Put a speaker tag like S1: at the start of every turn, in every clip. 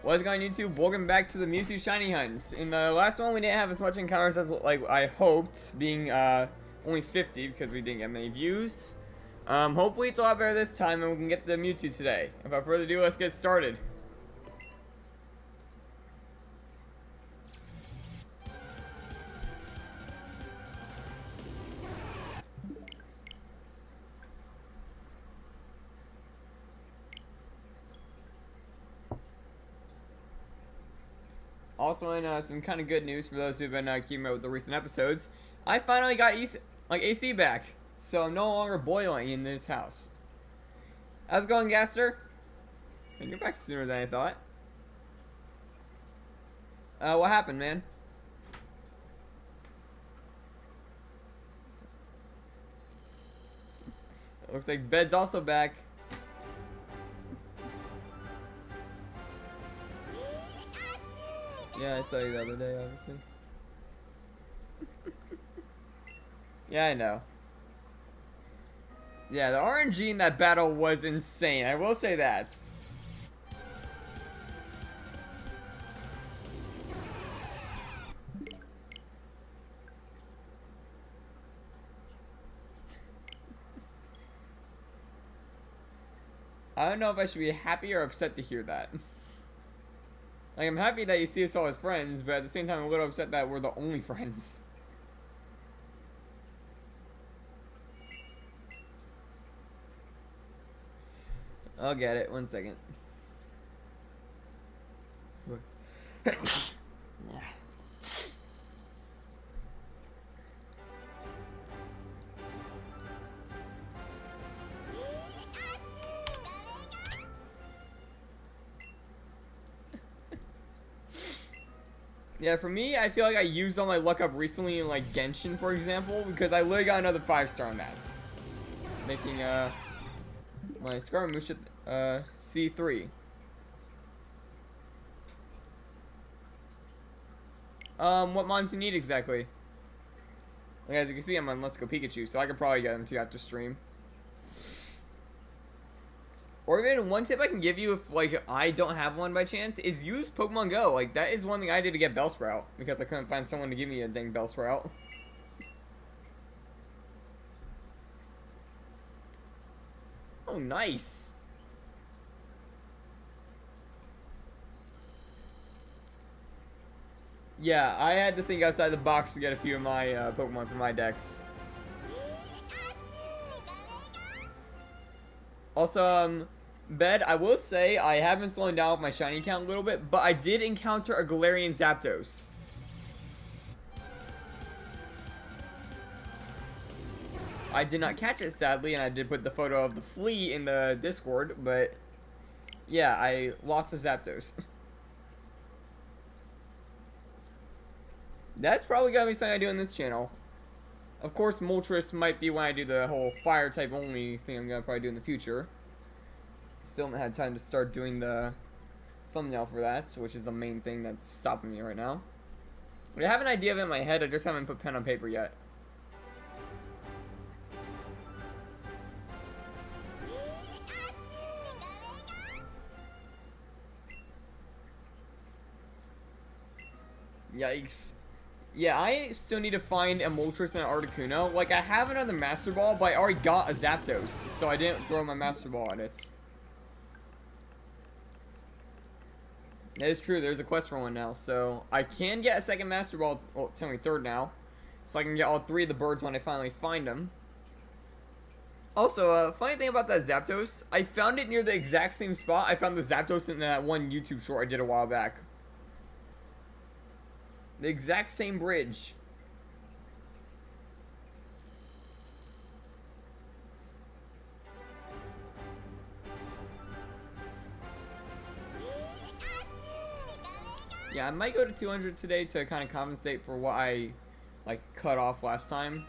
S1: What's going on YouTube? Welcome back to the Mewtwo Shiny Hunts. In the last one, we didn't have as much encounters as like I hoped, being only 50 because we didn't get many views. Hopefully it's a lot better this time and we can get the Mewtwo today. Without further ado, let's get started. Also, in some kind of good news for those who've been keeping up with the recent episodes, I finally got AC back, so I'm no longer boiling in this house. How's it going, Gaster? And you're back sooner than I thought. What happened, man? It looks like Bed's also back. Yeah, I saw you the other day, obviously. Yeah, I know. Yeah, the RNG in that battle was insane. I will say that. I don't know if I should be happy or upset to hear that. Like, I'm happy that you see us all as friends, but at the same time, I'm a little upset that we're the only friends. I'll get it. 1 second. Yeah, for me, I feel like I used all my luck up recently in, like, Genshin, for example, because I literally got another 5-star on that. Making, my Scaramouche, C3. What mons do you need exactly? Like, as you can see, I'm on Let's Go Pikachu, so I could probably get them too after stream. Or even one tip I can give you if, like, I don't have one by chance is use Pokemon Go. Like, that is one thing I did to get Bellsprout because I couldn't find someone to give me a dang Bellsprout. Oh, nice. Yeah, I had to think outside the box to get a few of my Pokemon for my decks. Also, Bed, I will say I have been slowing down with my shiny count a little bit, but I did encounter a Galarian Zapdos. I did not catch it, sadly, and I did put the photo of the flea in the Discord, but yeah, I lost a Zapdos. That's probably gonna be something I do on this channel. Of course, Moltres might be when I do the whole fire type only thing I'm gonna probably do in the future. Still haven't had time to start doing the thumbnail for that, which is the main thing that's stopping me right now. I have an idea of it in my head, I just haven't put pen on paper yet. Yikes. Yeah, I still need to find a Moltres and an Articuno. Like, I have another Master Ball, but I already got a Zapdos, so I didn't throw my Master Ball at it. That is true, there's a quest for one now, so I can get a second Master Ball, well, technically third now, so I can get all 3 of the birds when I finally find them. Also, funny thing about that Zapdos, I found it near the exact same spot I found the Zapdos in that one YouTube short I did a while back. The exact same bridge. Yeah, I might go to 200 today to kind of compensate for what I, like, cut off last time.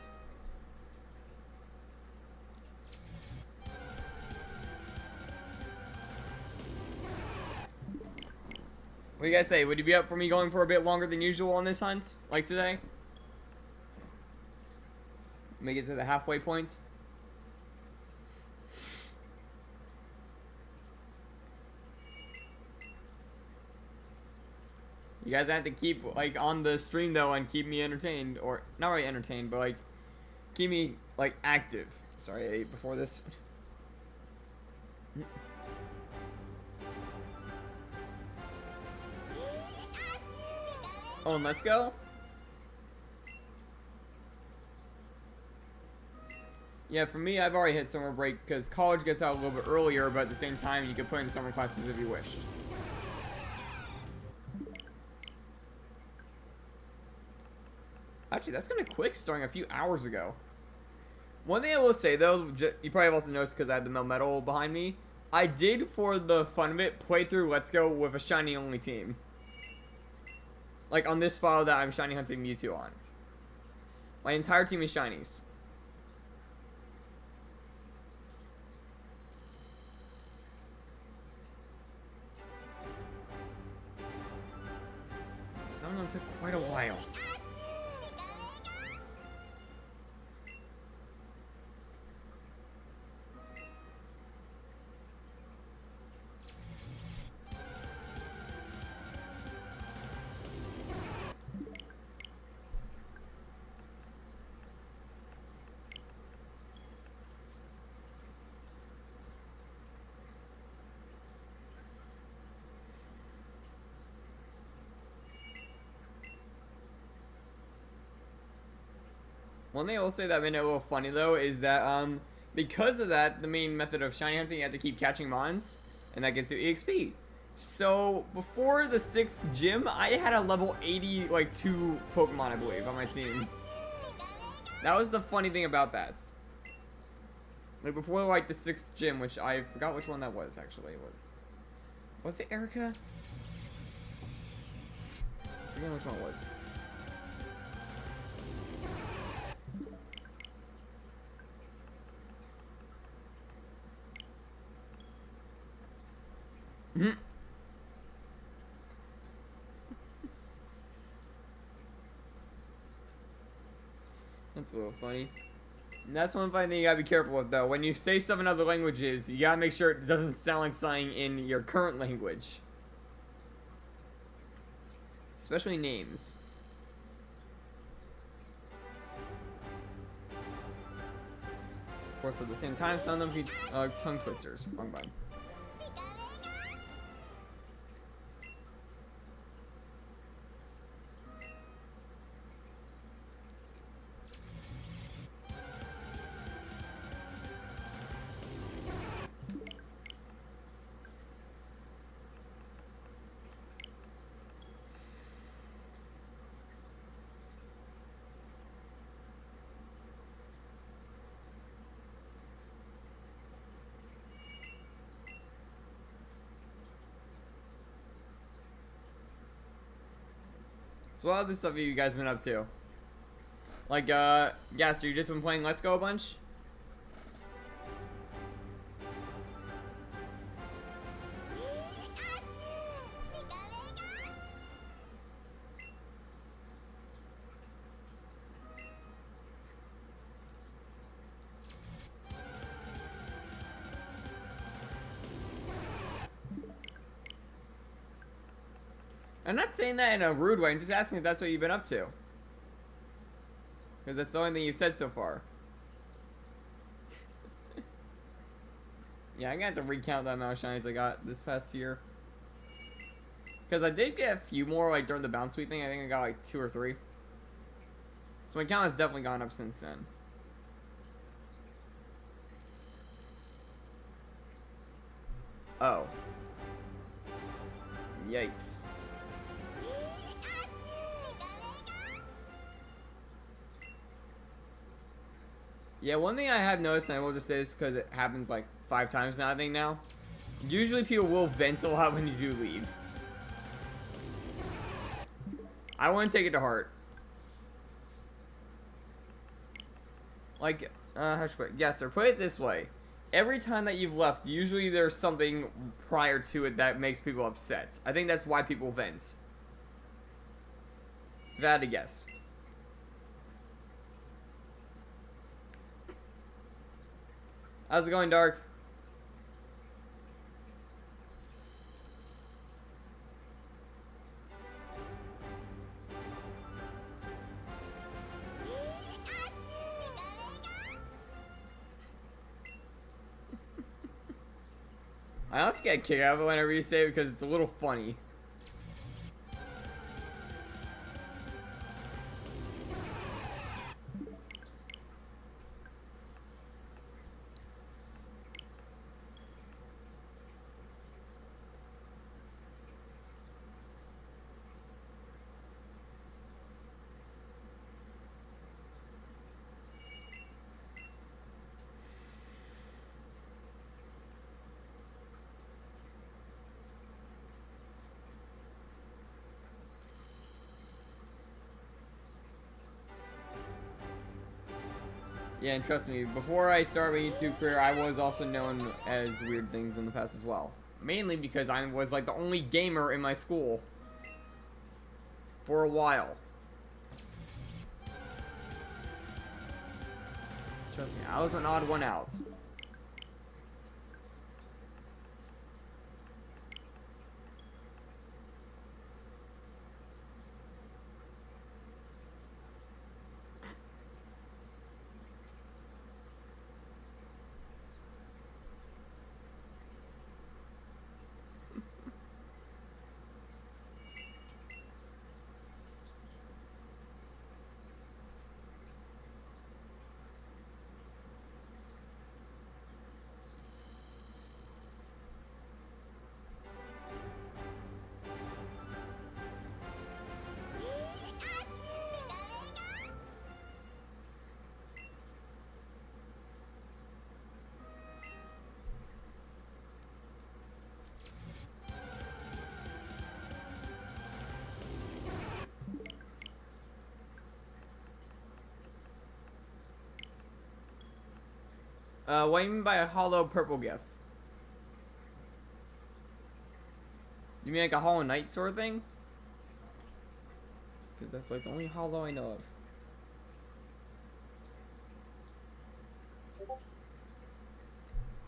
S1: What do you guys say? Would you be up for me going for a bit longer than usual on this hunt? Like today? Make it to the halfway points? You guys have to keep like on the stream though and keep me entertained, or not really entertained, but like keep me like active. Sorry, I ate before this. Oh, and let's go. Yeah, for me, I've already hit summer break because college gets out a little bit earlier, but at the same time, you can put in summer classes if you wished. Actually, that's kind of quick, starting a few hours ago. One thing I will say, though, you probably have also noticed because I had the Melmetal behind me, I did, for the fun of it, play through Let's Go with a shiny-only team. Like, on this file that I'm shiny hunting Mewtwo on. My entire team is shinies. Some of them took quite a while. One thing I will say that made it a little funny though is that because of that, the main method of shiny hunting, you have to keep catching mons, and that gets you EXP. So before the 6th gym, I had a level 80 like 2 Pokemon, I believe, on my team. That was the funny thing about that. Like before like the 6th gym, which I forgot which one that was actually. Was it Erica? I forget which one it was. That's a little funny. And that's one funny thing you gotta be careful with though. When you say stuff in other languages, you gotta make sure it doesn't sound like something in your current language. Especially names. Of course, at the same time, some of them be tongue twisters. Wrong button. So what other stuff have you guys been up to? Like, yeah, so you just been playing Let's Go a bunch? I'm not saying that in a rude way, I'm just asking if that's what you've been up to. Because that's the only thing you've said so far. Yeah, I'm gonna have to recount the amount of shinies I got this past year. Because I did get a few more, like, during the bounce sweep thing. I think I got, like, 2 or 3. So my count has definitely gone up since then. Oh. Yikes. Yeah, one thing I have noticed, and I will just say this because it happens like 5 times now, I think now. Usually people will vent a lot when you do leave. I want to take it to heart. Like, how should I put it? Yes, or put it this way. Every time that you've left, usually there's something prior to it that makes people upset. I think that's why people vent. If I had to guess. How's it going, Dark? I also get a kick out of it whenever you say it because it's a little funny. Yeah, and trust me, before I started my YouTube career, I was also known as weird things in the past as well. Mainly because I was like the only gamer in my school for a while. Trust me, I was an odd one out. What do you mean by a hollow purple gift? You mean like a Hollow Knight sort of thing? Because that's like the only hollow I know of.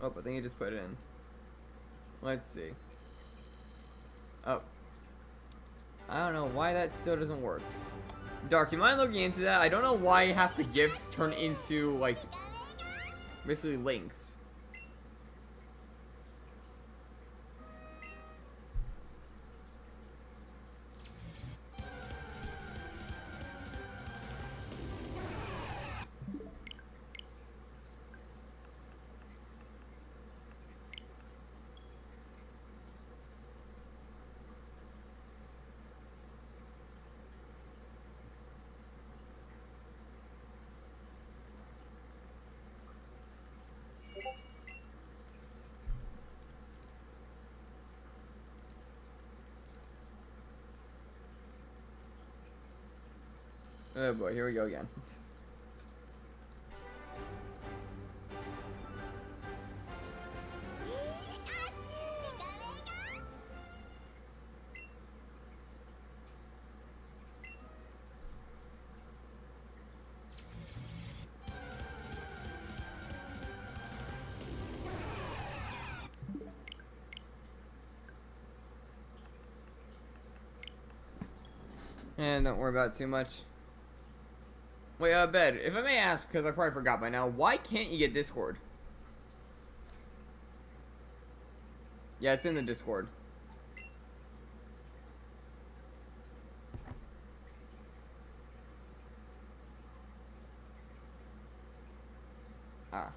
S1: Oh, I think I just put it in. Let's see. Oh. I don't know why that still doesn't work. Dark, you mind looking into that? I don't know why half the gifts turn into, like, basically links. Oh boy, here we go again. And don't worry about it too much. Wait, Bed, if I may ask, because I probably forgot by now, why can't you get Discord? Yeah, it's in the Discord. Ah.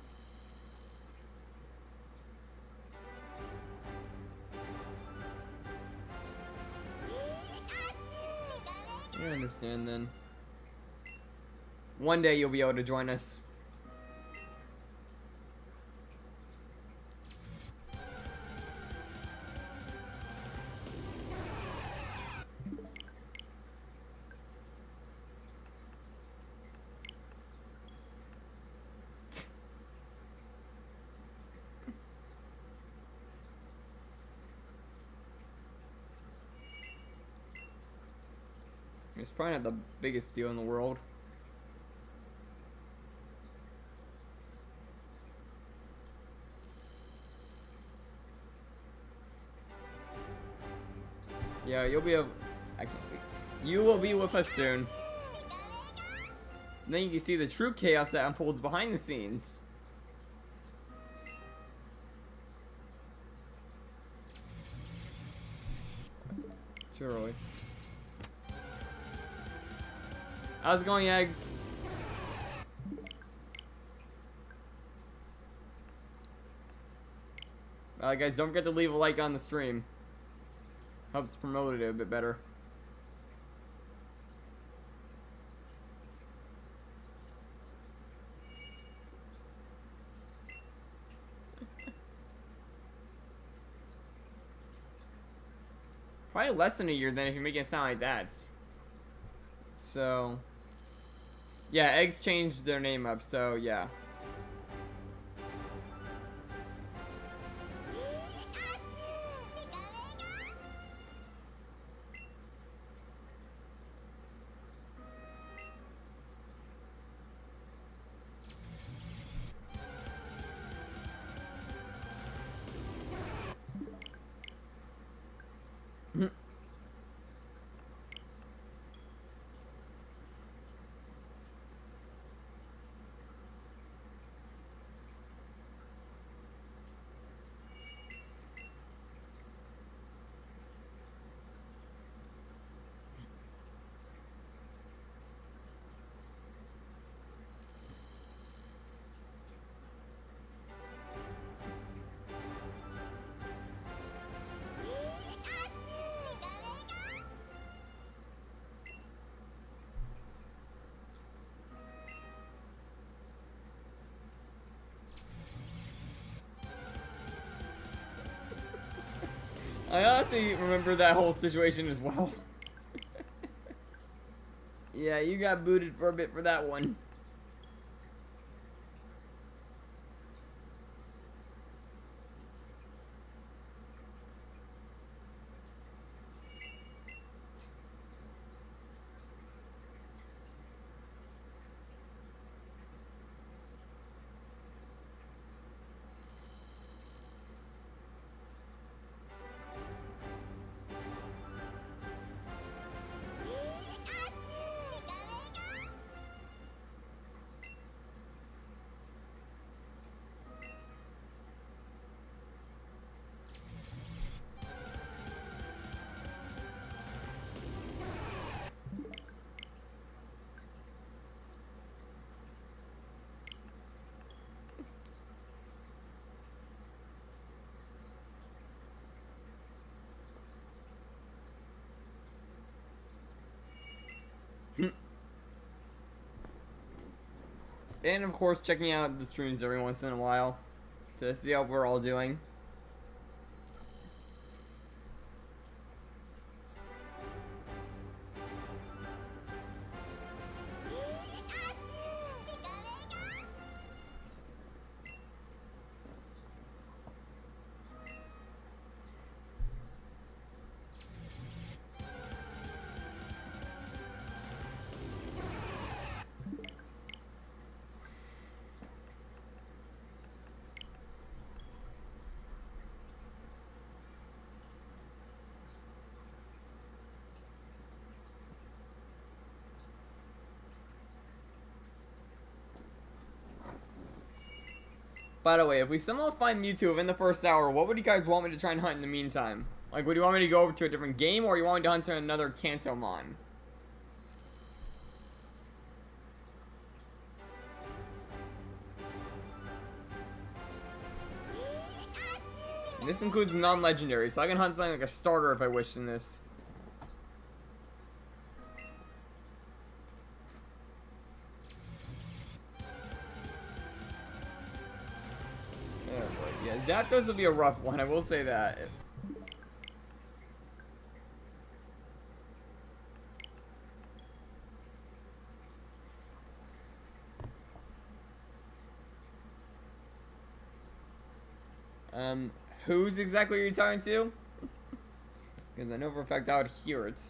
S1: I understand then. One day you'll be able to join us. It's probably not the biggest deal in the world. Yeah, you'll be able... I can't speak. You will be with us soon. And then you can see the true chaos that unfolds behind the scenes. Too early. How's it going, eggs? Guys, don't forget to leave a like on the stream. Helps promote it a bit better. Probably less than a year then if you're making it sound like that. So, yeah, eggs changed their name up, so yeah. I honestly remember that whole situation as well. Yeah, you got booted for a bit for that one. And of course, checking out the streams every once in a while to see how we're all doing. By the way, if we somehow find Mewtwo within the first hour, what would you guys want me to try and hunt in the meantime? Like, would you want me to go over to a different game, or you want me to hunt to another Kantomon? This includes non-legendary, so I can hunt something like a starter if I wish in this. Zapdos will be a rough one, I will say that. Who's exactly are you talking to? Because I know for a fact I would hear it.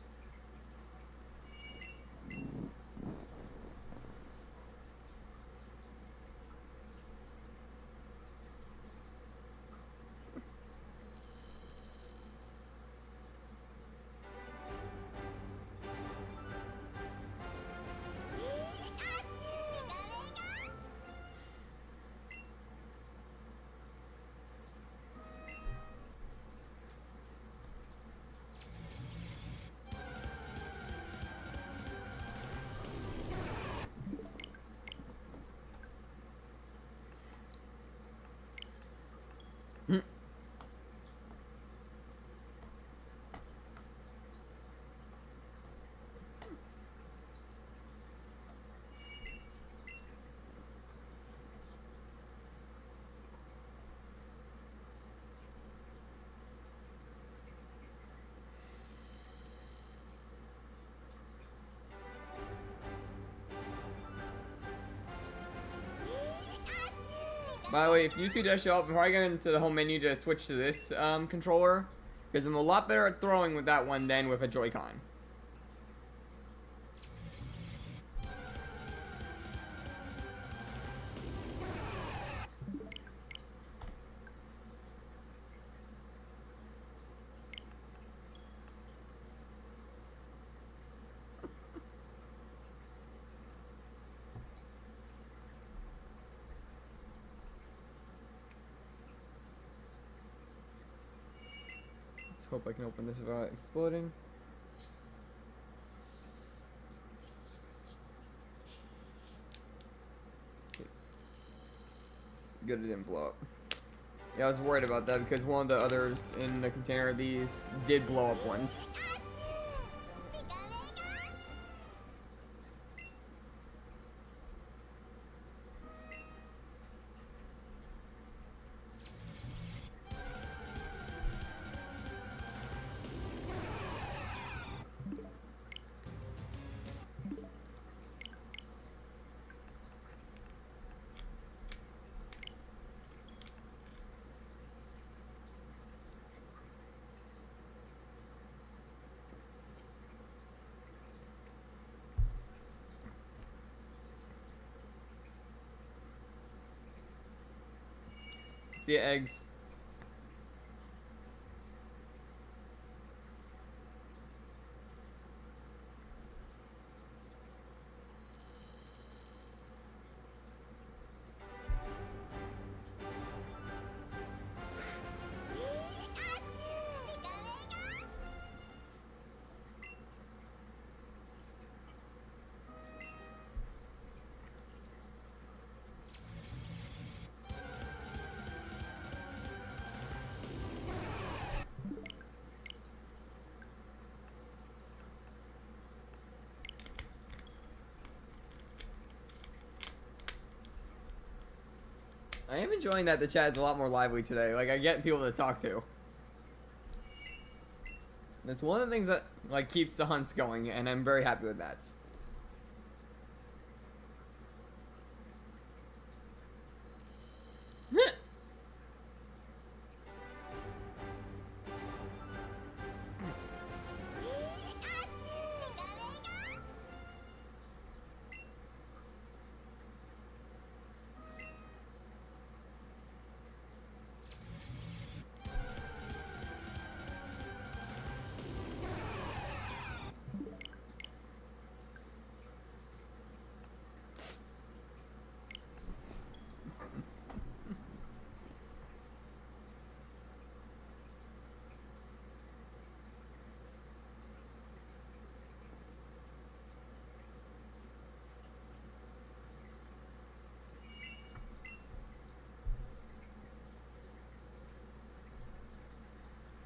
S1: By the way, if Mewtwo does show up, I'm probably going to the home menu to switch to this controller. Because I'm a lot better at throwing with that one than with a Joy-Con. Hope I can open this without exploding. Good it didn't blow up. Yeah, I was worried about that because one of the others in the container of these did blow up once. See ya, eggs. I am enjoying that the chat is a lot more lively today. Like, I get people to talk to. That's one of the things that, like, keeps the hunts going, and I'm very happy with that.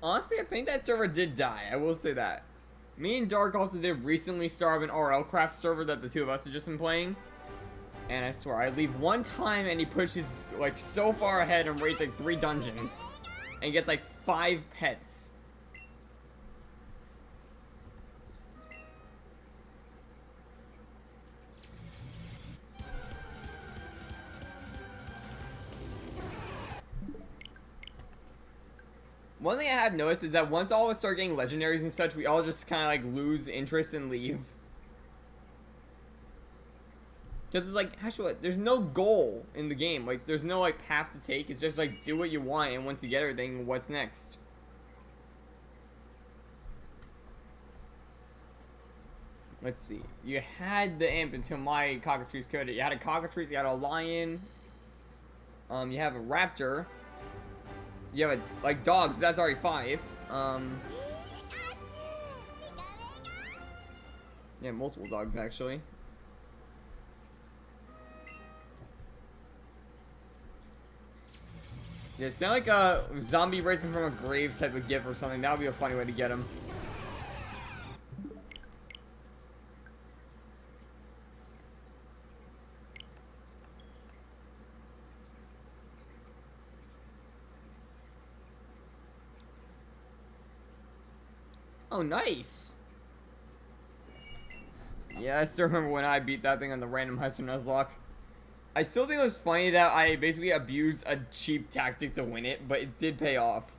S1: Honestly, I think that server did die. I will say that. Me and Dark also did recently start an RL Craft server that the two of us have just been playing. And I swear, I leave one time and he pushes like so far ahead and raids like 3 dungeons. And gets like 5 pets. One thing I have noticed is that once all of us start getting legendaries and such, we all just kind of like lose interest and leave. Because it's like, actually, there's no goal in the game. Like, there's no like path to take. It's just like, do what you want, and once you get everything, what's next? Let's see. You had the imp until my cockatrice killed it. You had a cockatrice, you had a lion. You have a raptor. You have a, like, dogs, that's already 5. Yeah, multiple dogs, actually. Yeah, it sound like a zombie rising from a grave type of gif or something. That would be a funny way to get him. Oh, nice. Yeah, I still remember when I beat that thing on the random Hester Nuzlocke. I still think it was funny that I basically abused a cheap tactic to win it, but it did pay off.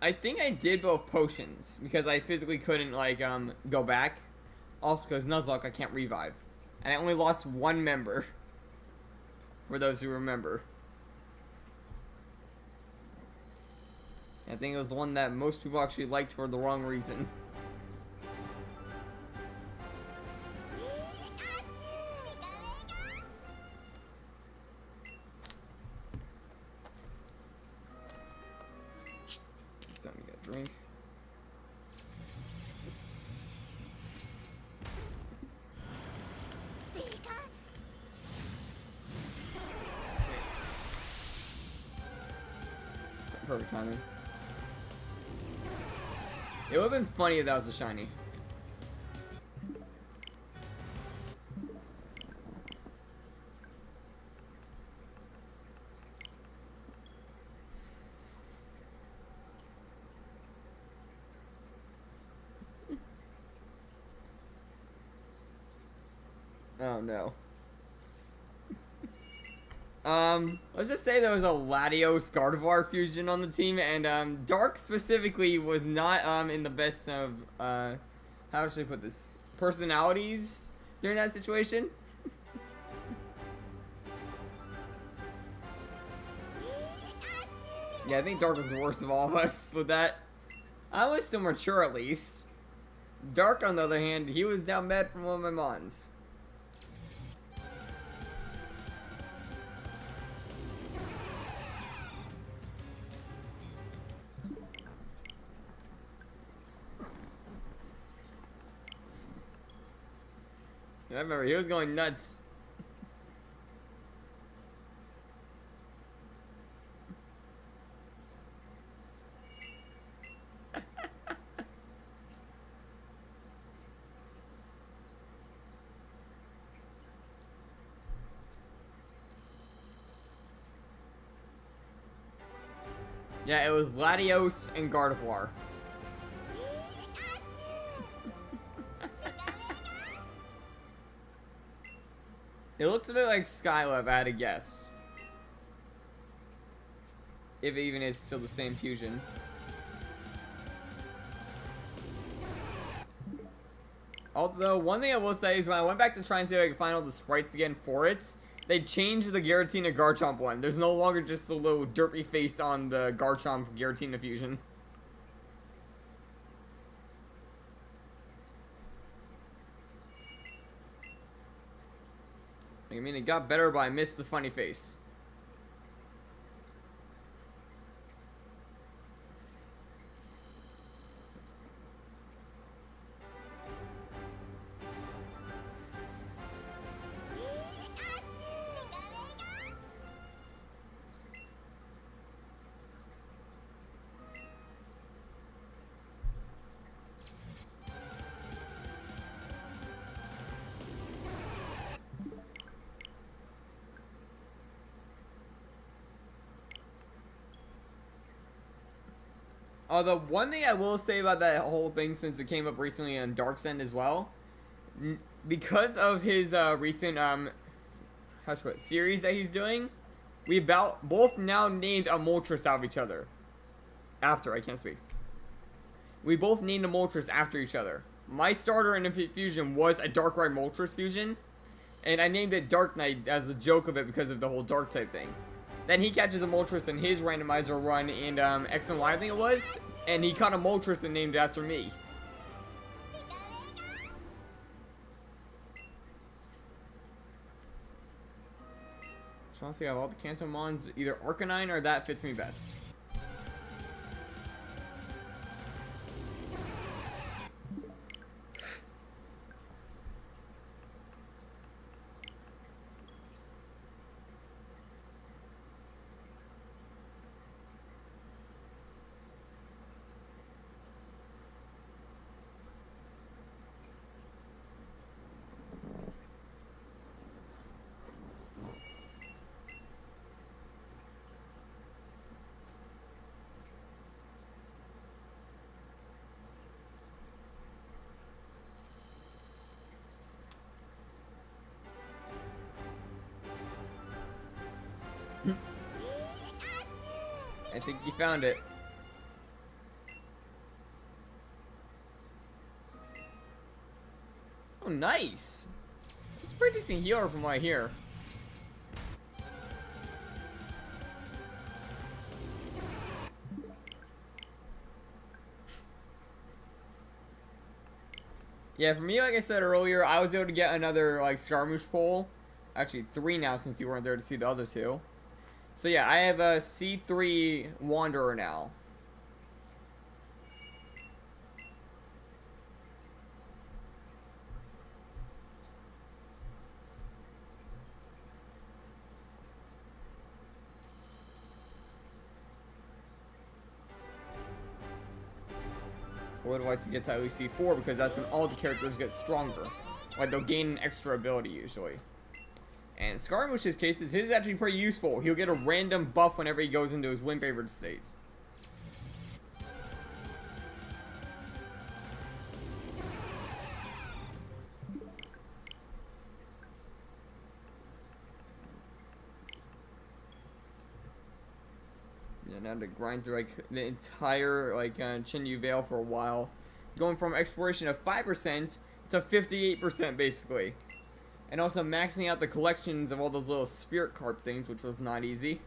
S1: I think I did both potions because I physically couldn't like go back. Also, because Nuzlocke I can't revive, and I only lost one member. For those who remember, I think it was the one that most people actually liked for the wrong reason. Time to get a drink. Perfect timing. It would have been funny if that was a shiny. Oh no. Let's just say there was a Latios Gardevoir fusion on the team, and Dark specifically was not in the best of how should I put this, personalities during that situation. Yeah, I think Dark was the worst of all of us with that. I was still mature at least. Dark, on the other hand, he was down bad from one of my mons. I remember he was going nuts. Yeah, it was Latios and Gardevoir. It looks a bit like Skylab, if I had to guess. If it even is still the same fusion. Although, one thing I will say is when I went back to try and see if I could find all the sprites again for it, they changed the Giratina Garchomp one. There's no longer just a little derpy face on the Garchomp Giratina fusion. I mean, it got better, but I missed the funny face. The one thing I will say about that whole thing, since it came up recently on Dark's End as well, because of his recent how should I put it, series that he's doing, we both now named a Moltres out of each other. After, I can't speak. We both named a Moltres after each other. My starter in Infinite Fusion was a Darkrai Moltres fusion, and I named it Dark Knight as a joke of it because of the whole Dark type thing. Then he catches a Moltres in his randomizer run in X and Y, I think it was, and he caught a Moltres and named it after me. honestly, out of all the Kanto mons, either Arcanine or that fits me best. I think you found it. Oh, nice. It's a pretty decent healer from what I hear. Yeah, for me, like I said earlier, I was able to get another, like, Scaramouche pole. Actually, 3 now since you weren't there to see the other 2. So yeah, I have a C3 Wanderer now. I would like to get to at least C4 because that's when all the characters get stronger. Like, they'll gain an extra ability usually. And Scaramouche's case is his actually pretty useful. He'll get a random buff whenever he goes into his win favored states. Yeah, now to grind through like the entire like Chinyu Vale for a while, going from exploration of 5% to 58% basically. And also maxing out the collections of all those little spirit carp things, which was not easy.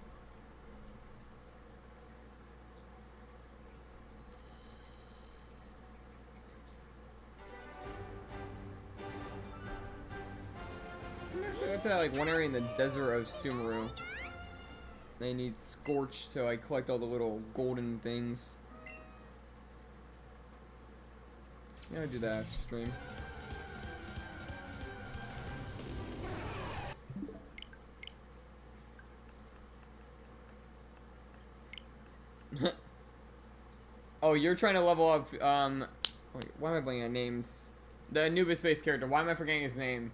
S1: Next, I go to like one area in the desert of Sumeru. They need Scorch to like collect all the little golden things. Yeah, I'll do that after stream. Oh, you're trying to level up, wait, why am I blanking on names? The Anubis-based character, why am I forgetting his name?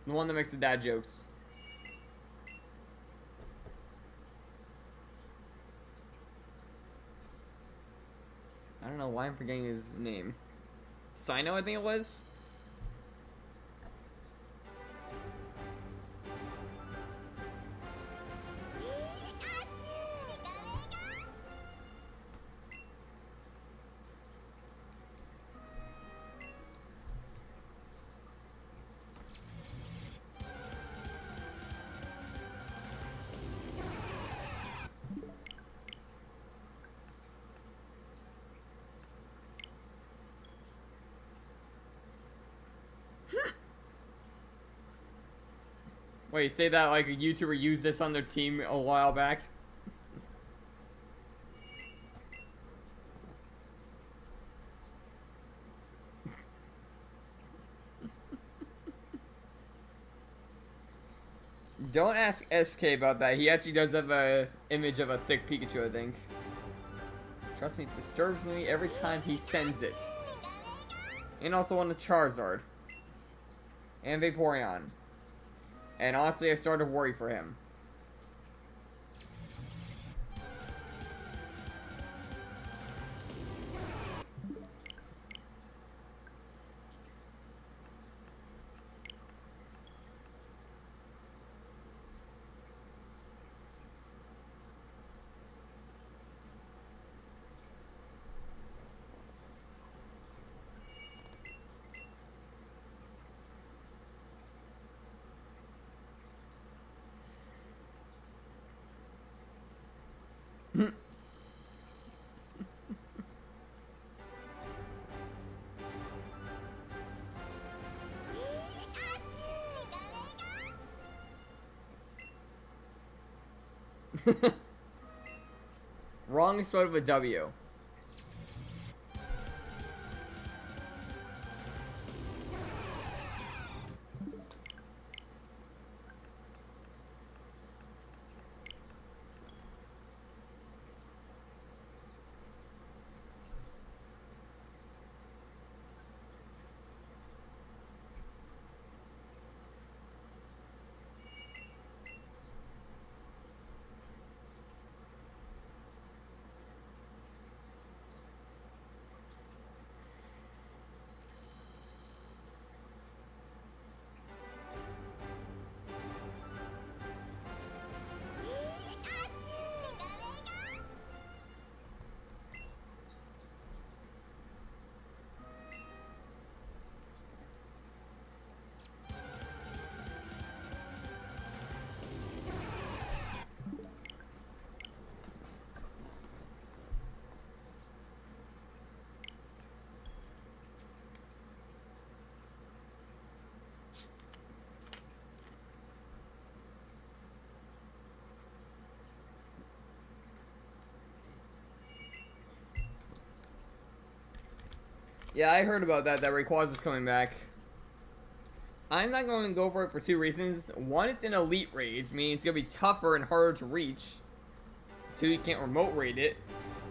S1: The one that makes the dad jokes. I don't know why I'm forgetting his name. Sino, I think it was? Wait, say that like a YouTuber used this on their team a while back? Don't ask SK about that. He actually does have a image of a thick Pikachu, I think. Trust me, it disturbs me every time he sends it. And also on the Charizard. And Vaporeon. And honestly, I started to worry for him. Wrong spelled with a W. Yeah, I heard about that Rayquaza's coming back. I'm not going to go for it for two reasons. One, it's an elite raid, meaning it's going to be tougher and harder to reach. Two, you can't remote raid it,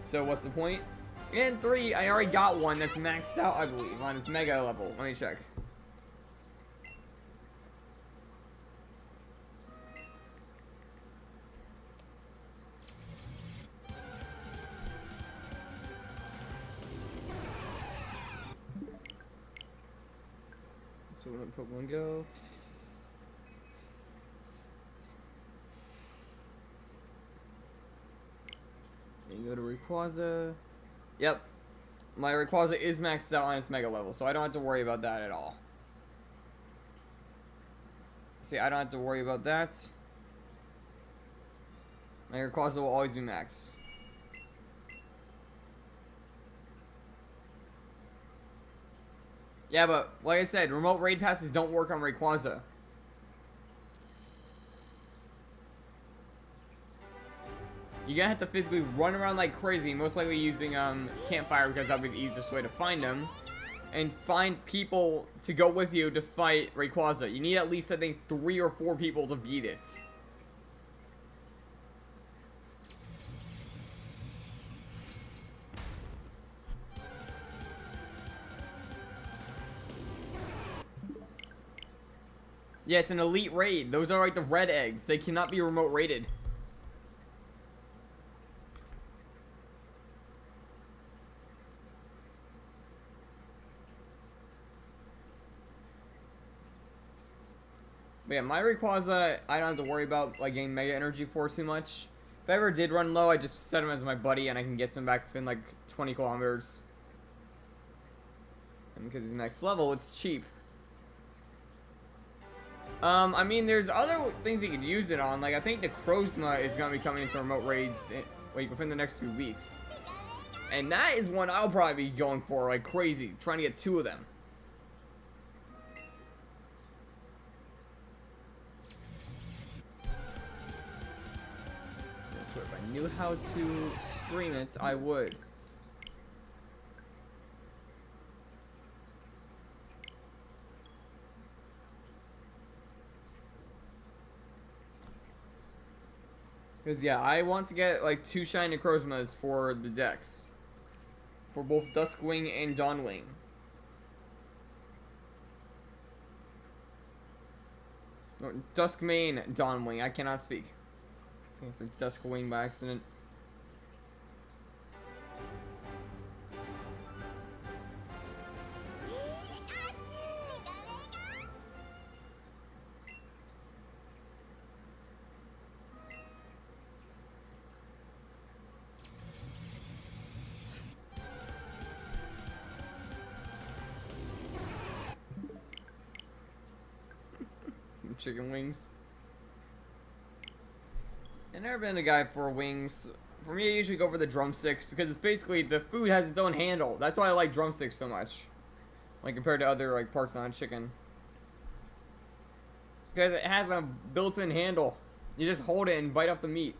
S1: so what's the point? And three, I already got one that's maxed out, I believe, on its mega level. Let me check. So we're gonna Pokemon Go. And go to Rayquaza. Yep. My Rayquaza is maxed out on its mega level, so I don't have to worry about that at all. See, I don't have to worry about that. My Rayquaza will always be max. Yeah, but like I said, remote raid passes don't work on Rayquaza. You're gonna have to physically run around like crazy, most likely using campfire because that'll be the easiest way to find them. And find people to go with you to fight Rayquaza. You need at least, I think, 3 or 4 people to beat it. Yeah, it's an elite raid. Those are like the red eggs. They cannot be remote raided. But yeah, my Rayquaza, I don't have to worry about like getting Mega Energy for too much. If I ever did run low, I just set him as my buddy and I can get him back within like 20 kilometers. And because he's next level, it's cheap. I mean, there's other things you could use it on. Like, I think the Necrozma is going to be coming into remote raids like within the next 2 weeks. And that is one I'll probably be going for like crazy, trying to get 2 of them. So if I knew how to stream it, I would. Because, yeah, I want to get, like, 2 Shiny Necrozmas for the decks. For both Duskwing and Dawnwing. No, Duskmane, Dawnwing. I cannot speak. I think it's like Duskwing by accident. Chicken wings. I've never been a guy for wings. For me, I usually go for the drumsticks because it's basically the food has its own handle. That's why I like drumsticks so much, like compared to other like parts on chicken. Because it has a built-in handle. You just hold it and bite off the meat.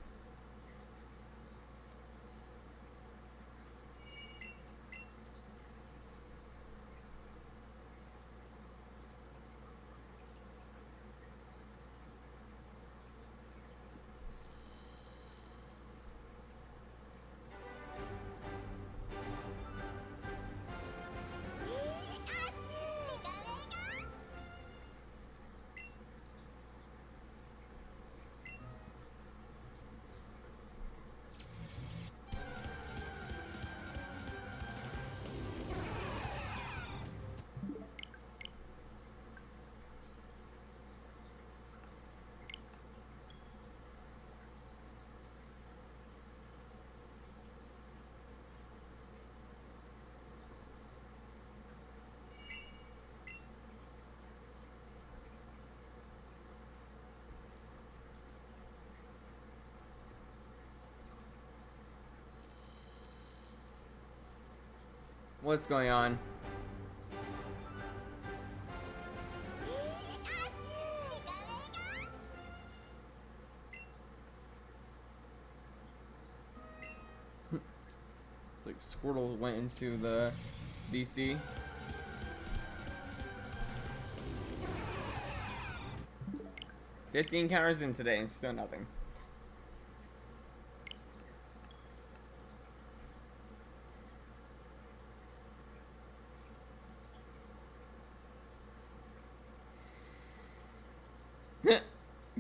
S1: What's going on? It's like Squirtle went into the DC. $15 counters in today and still nothing.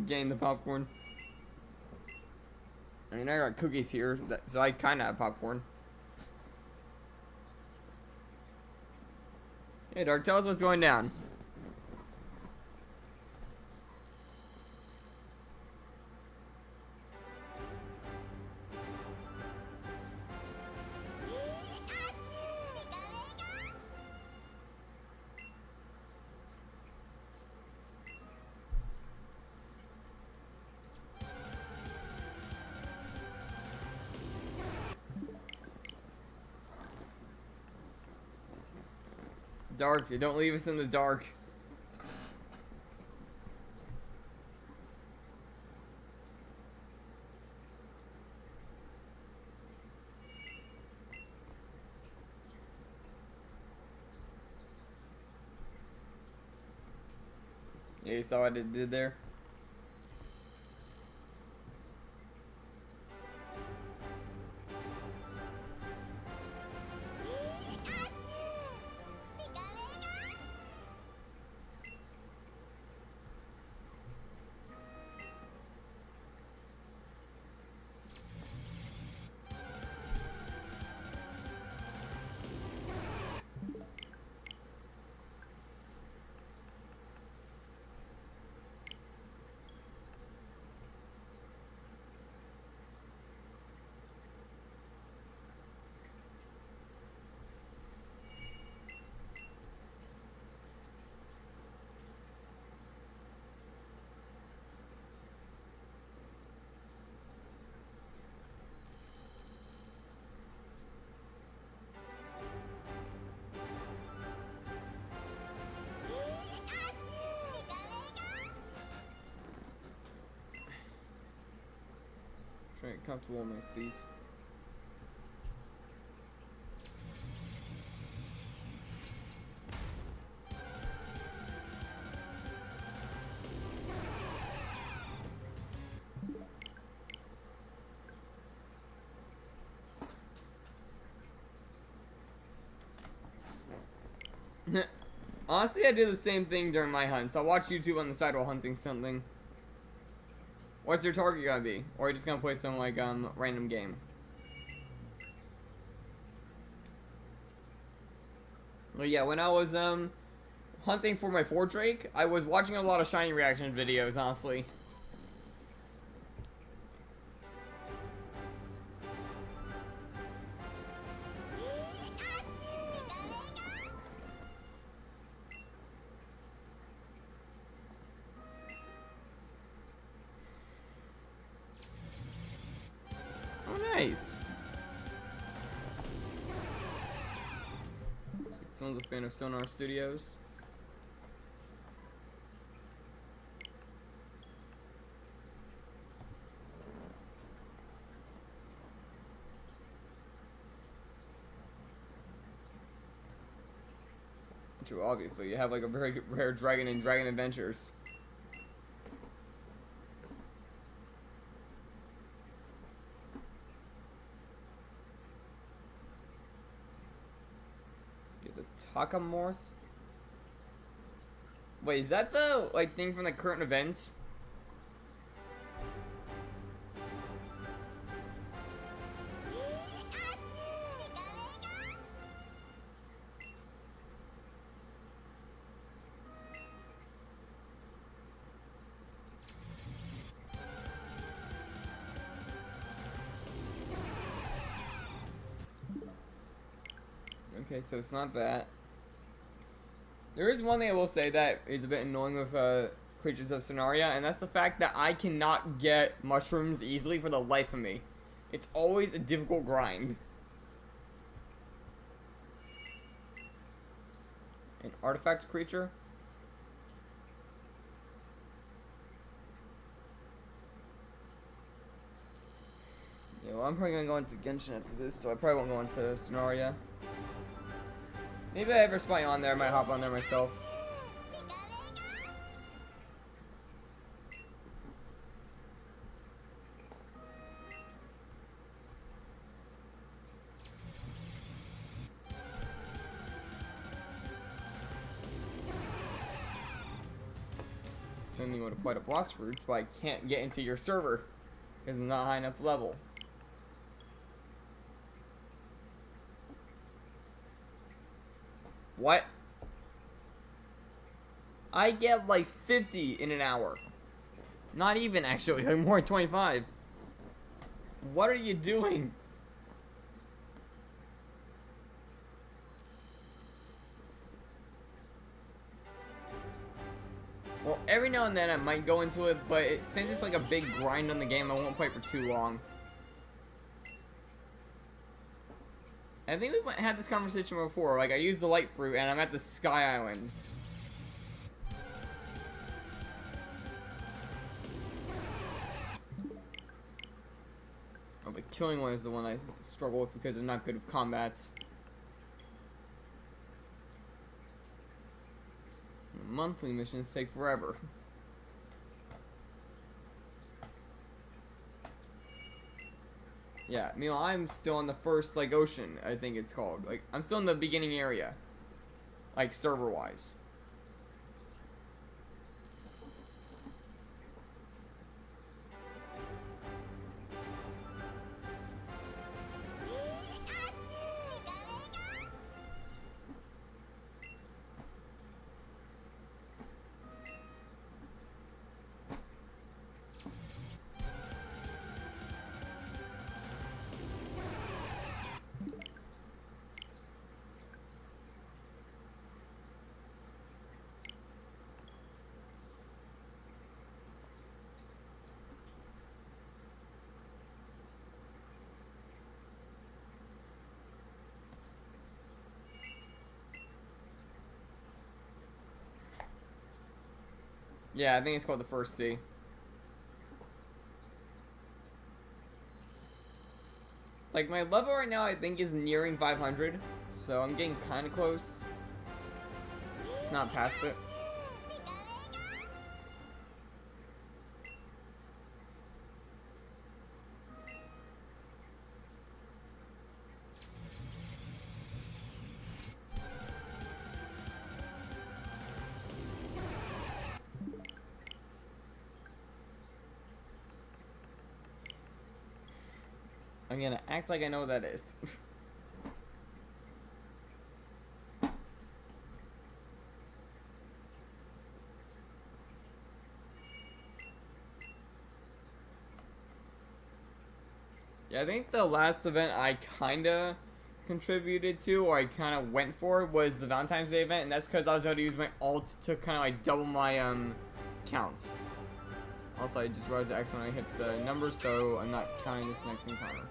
S1: Getting the popcorn. I mean, I got cookies here, so I kind of have popcorn. Hey, Dark, tell us what's going down. Dark, don't leave us in the dark. Yeah, you saw what it did there? Trying to get comfortable in my seats. Honestly, I do the same thing during my hunts. I'll watch YouTube on the side while hunting something. What's your target gonna be? Or are you just gonna play some like random game? Well, yeah, when I was hunting for my Fordrake, I was watching a lot of shiny reaction videos, honestly. Nice. Someone's a fan of Sonar Studios. True, obviously. You have like a very rare dragon in Dragon Adventures. Takamorth? Wait, is that the like thing from the current events? Okay, so it's not that. There is one thing I will say that is a bit annoying with Creatures of Sonaria, and that's the fact that I cannot get mushrooms easily for the life of me. It's always a difficult grind. artifact creature. Yeah, well, I'm probably gonna go into Genshin after this, so I probably won't go into Sonoria. Maybe if I ever spy on there, I might hop on there myself. Sending me to quite a blocks routes, but I can't get into your server because I'm not high enough level. What? I get like 50 in an hour. Not even actually, like more than 25. What are you doing? Well, every now and then I might go into it, but since it's like a big grind on the game, I won't play for too long. I think we've had this conversation before. Like, I used the light fruit and I'm at the Sky Islands. Oh, the killing one is the one I struggle with because I'm not good with combats. Monthly missions take forever. Yeah, meanwhile, I'm still in the first, like, ocean, I think it's called. Like, I'm still in the beginning area. Like, server-wise. Yeah, I think it's called the first sea. Like, my level right now, I think, is nearing 500. So, I'm getting kind of close. Not past it. I'm gonna act like I know what that is. Yeah, I think the last event I kinda contributed to, or I kinda went for, was the Valentine's Day event, and that's because I was going to use my ult to kinda like double my counts. Also, I just realized I accidentally hit the numbers, so I'm not counting this next encounter.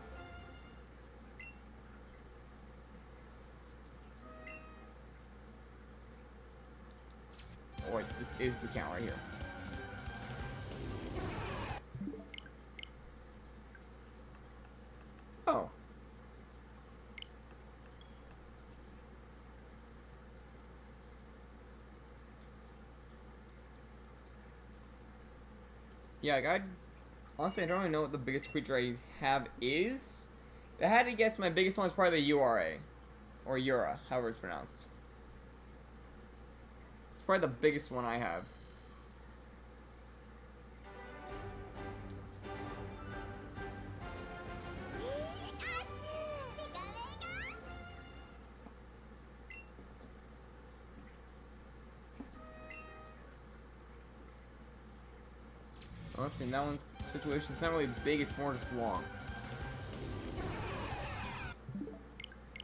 S1: Oh wait, this is the count right here. Oh. Yeah, like honestly, I don't really know what the biggest creature I have is. If I had to guess, my biggest one is probably the URA. Or Ura, however it's pronounced. It's probably the biggest one I have. Honestly, in that one's situation, it's not really big, it's more just long.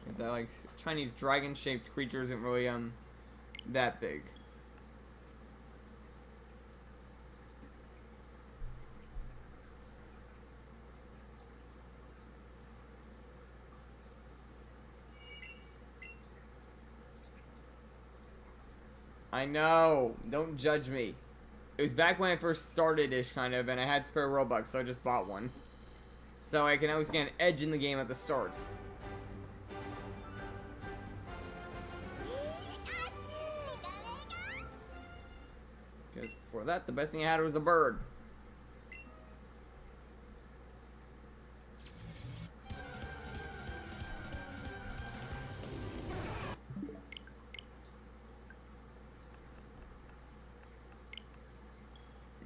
S1: Like that, like, Chinese dragon-shaped creature isn't really, that big. I know. Don't judge me. It was back when I first started-ish, kind of, and I had spare Robux, so I just bought one. So I can always get an edge in the game at the start. Because before that, the best thing I had was a bird.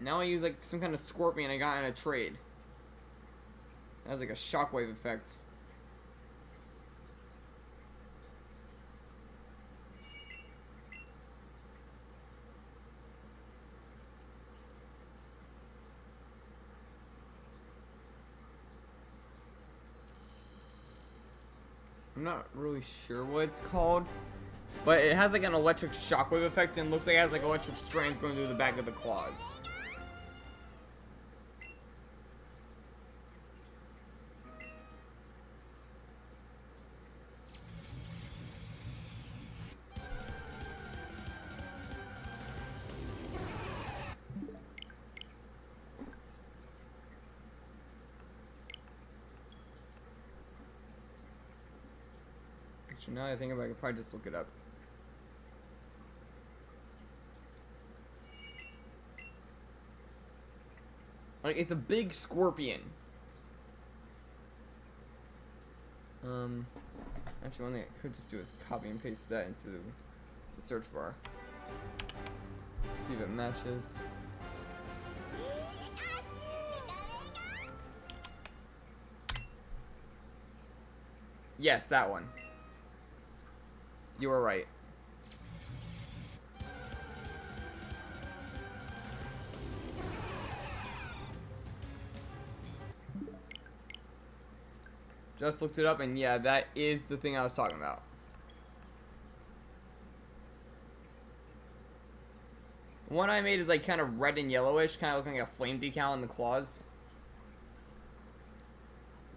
S1: Now I use like some kind of scorpion I got in a trade. That has like a shockwave effect. I'm not really sure what it's called, but it has like an electric shockwave effect and looks like it has like electric strands going through the back of the claws. Actually, now that I think about it, I could probably just look it up. Like, it's a big scorpion. Actually, one thing I could just do is copy and paste that into the search bar. See if it matches. Yes, that one. You were right. Just looked it up, and yeah, that is the thing I was talking about. The one I made is like kind of red and yellowish, kind of looking like a flame decal on the claws.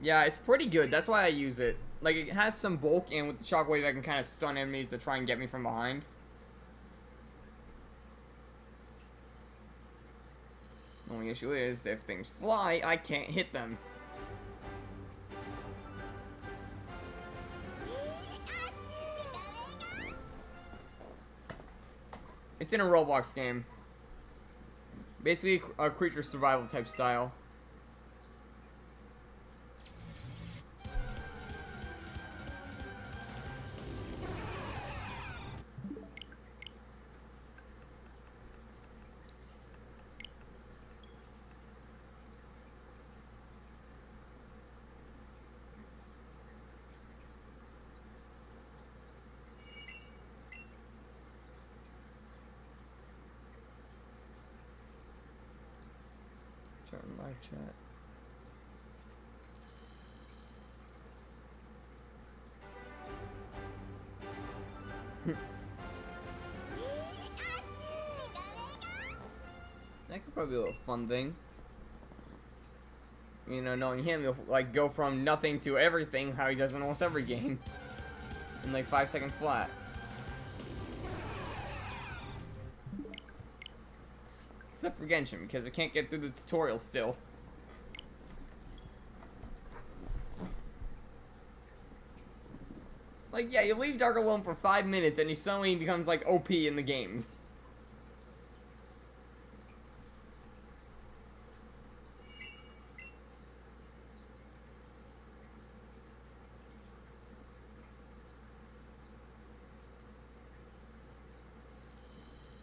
S1: Yeah, it's pretty good. That's why I use it. Like, it has some bulk, and with the shockwave, I can kind of stun enemies to try and get me from behind. The only issue is, if things fly, I can't hit them. It's in a Roblox game. Basically, a creature survival type style. Turn live chat. That could probably be a little fun thing. You know, knowing him, he'll like go from nothing to everything, how he does in almost every game, in like 5 seconds flat. Except for Genshin, because I can't get through the tutorial still. Like, yeah, you leave Dark alone for 5 minutes and he suddenly becomes like OP in the games.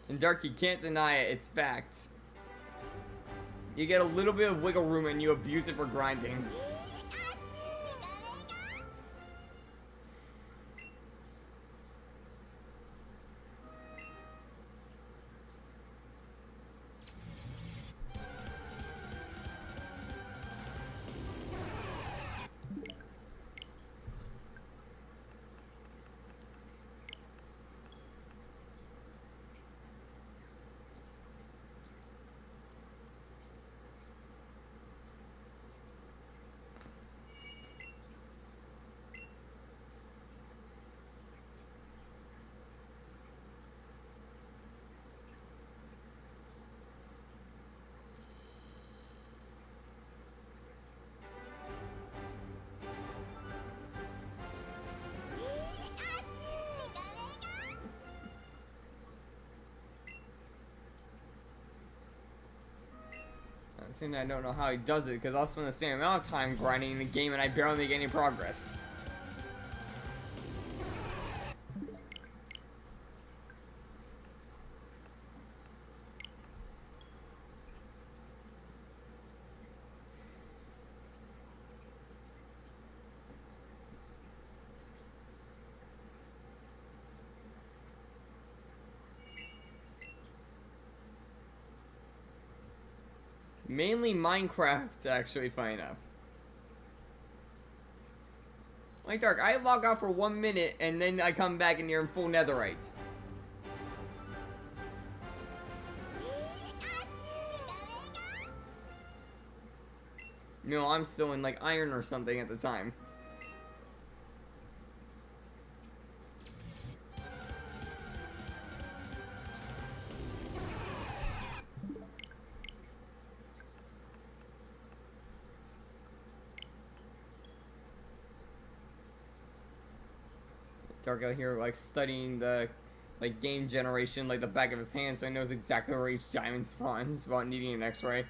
S1: In Dark, you can't deny it, it's fact. You get a little bit of wiggle room and you abuse it for grinding. the same time, I don't know how he does it, because I'll spend the same amount of time grinding the game and I barely make any progress. Mainly Minecraft, actually, funny enough. Like Dark, I log out for 1 minute and then I come back and you're in full netherite. You know, I'm still in like iron or something at the time. Dark out here like studying the like game generation like the back of his hand, so he knows exactly where each diamond spawns without needing an x-ray.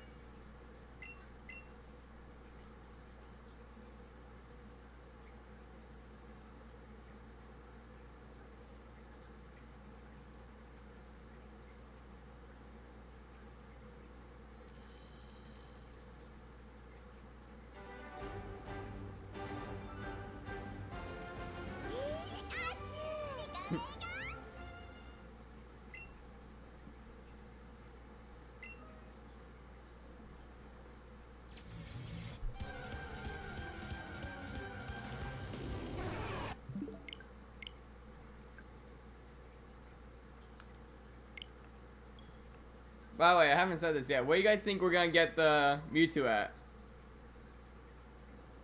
S1: By the way, I haven't said this yet. Where do you guys think we're gonna get the Mewtwo at?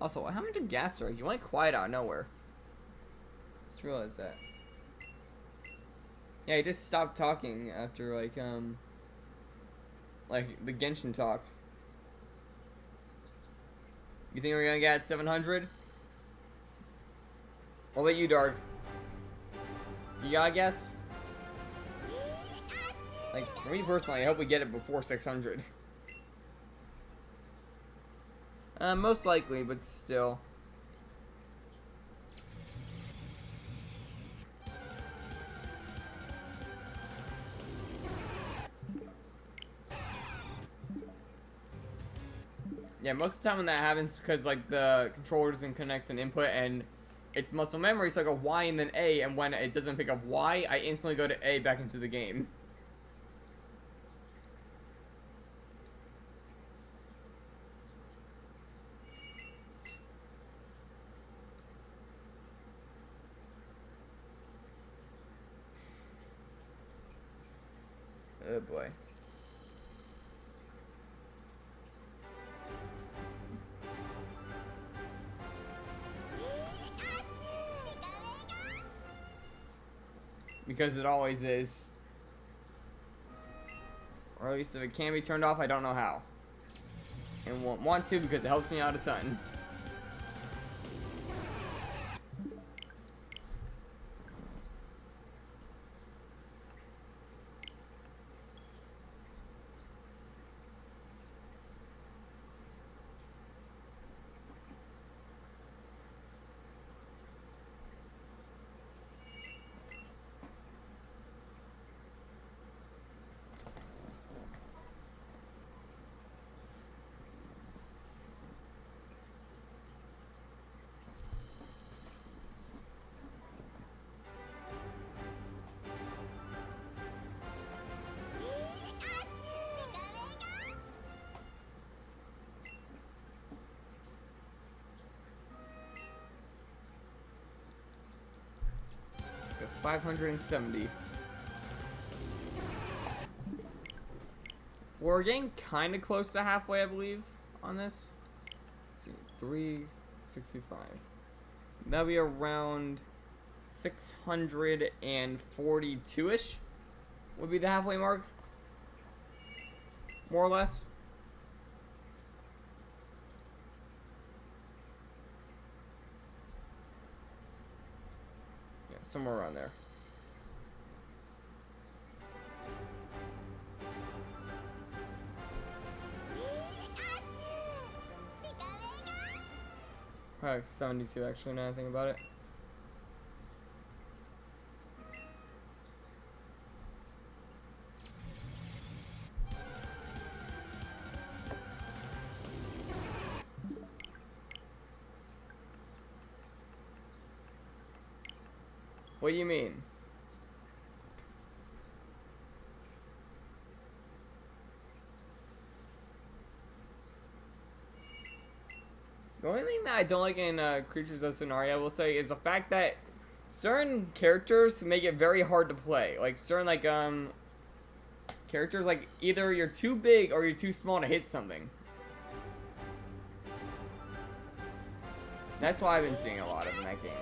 S1: Also, what happened to Gaster? You went quiet out of nowhere. Just realized that. Yeah, he just stopped talking after like the Genshin talk. You think we're gonna get 700? What about you, Dark? You got a guess? Like, for me personally, I hope we get it before 600. Most likely, but still. Yeah, most of the time when that happens, because like the controller doesn't connect an input and it's muscle memory, so I go Y and then A, and when it doesn't pick up Y, I instantly go to A back into the game. Oh boy. Because it always is. Or at least if it can be turned off, I don't know how. And won't want to because it helps me out a ton. Got 570. We're getting kind of close to halfway, I believe, on this. Let's see, 365. That'll be around 642-ish. Would be the halfway mark, more or less. Yeah, somewhere around there. Probably like 72 actually, now I think about it. What do you mean? The only thing that I don't like in Creatures of Sonaria, I will say, is the fact that certain characters make it very hard to play. Like certain characters, like either you're too big or you're too small to hit something. That's why I've been seeing a lot of in that game.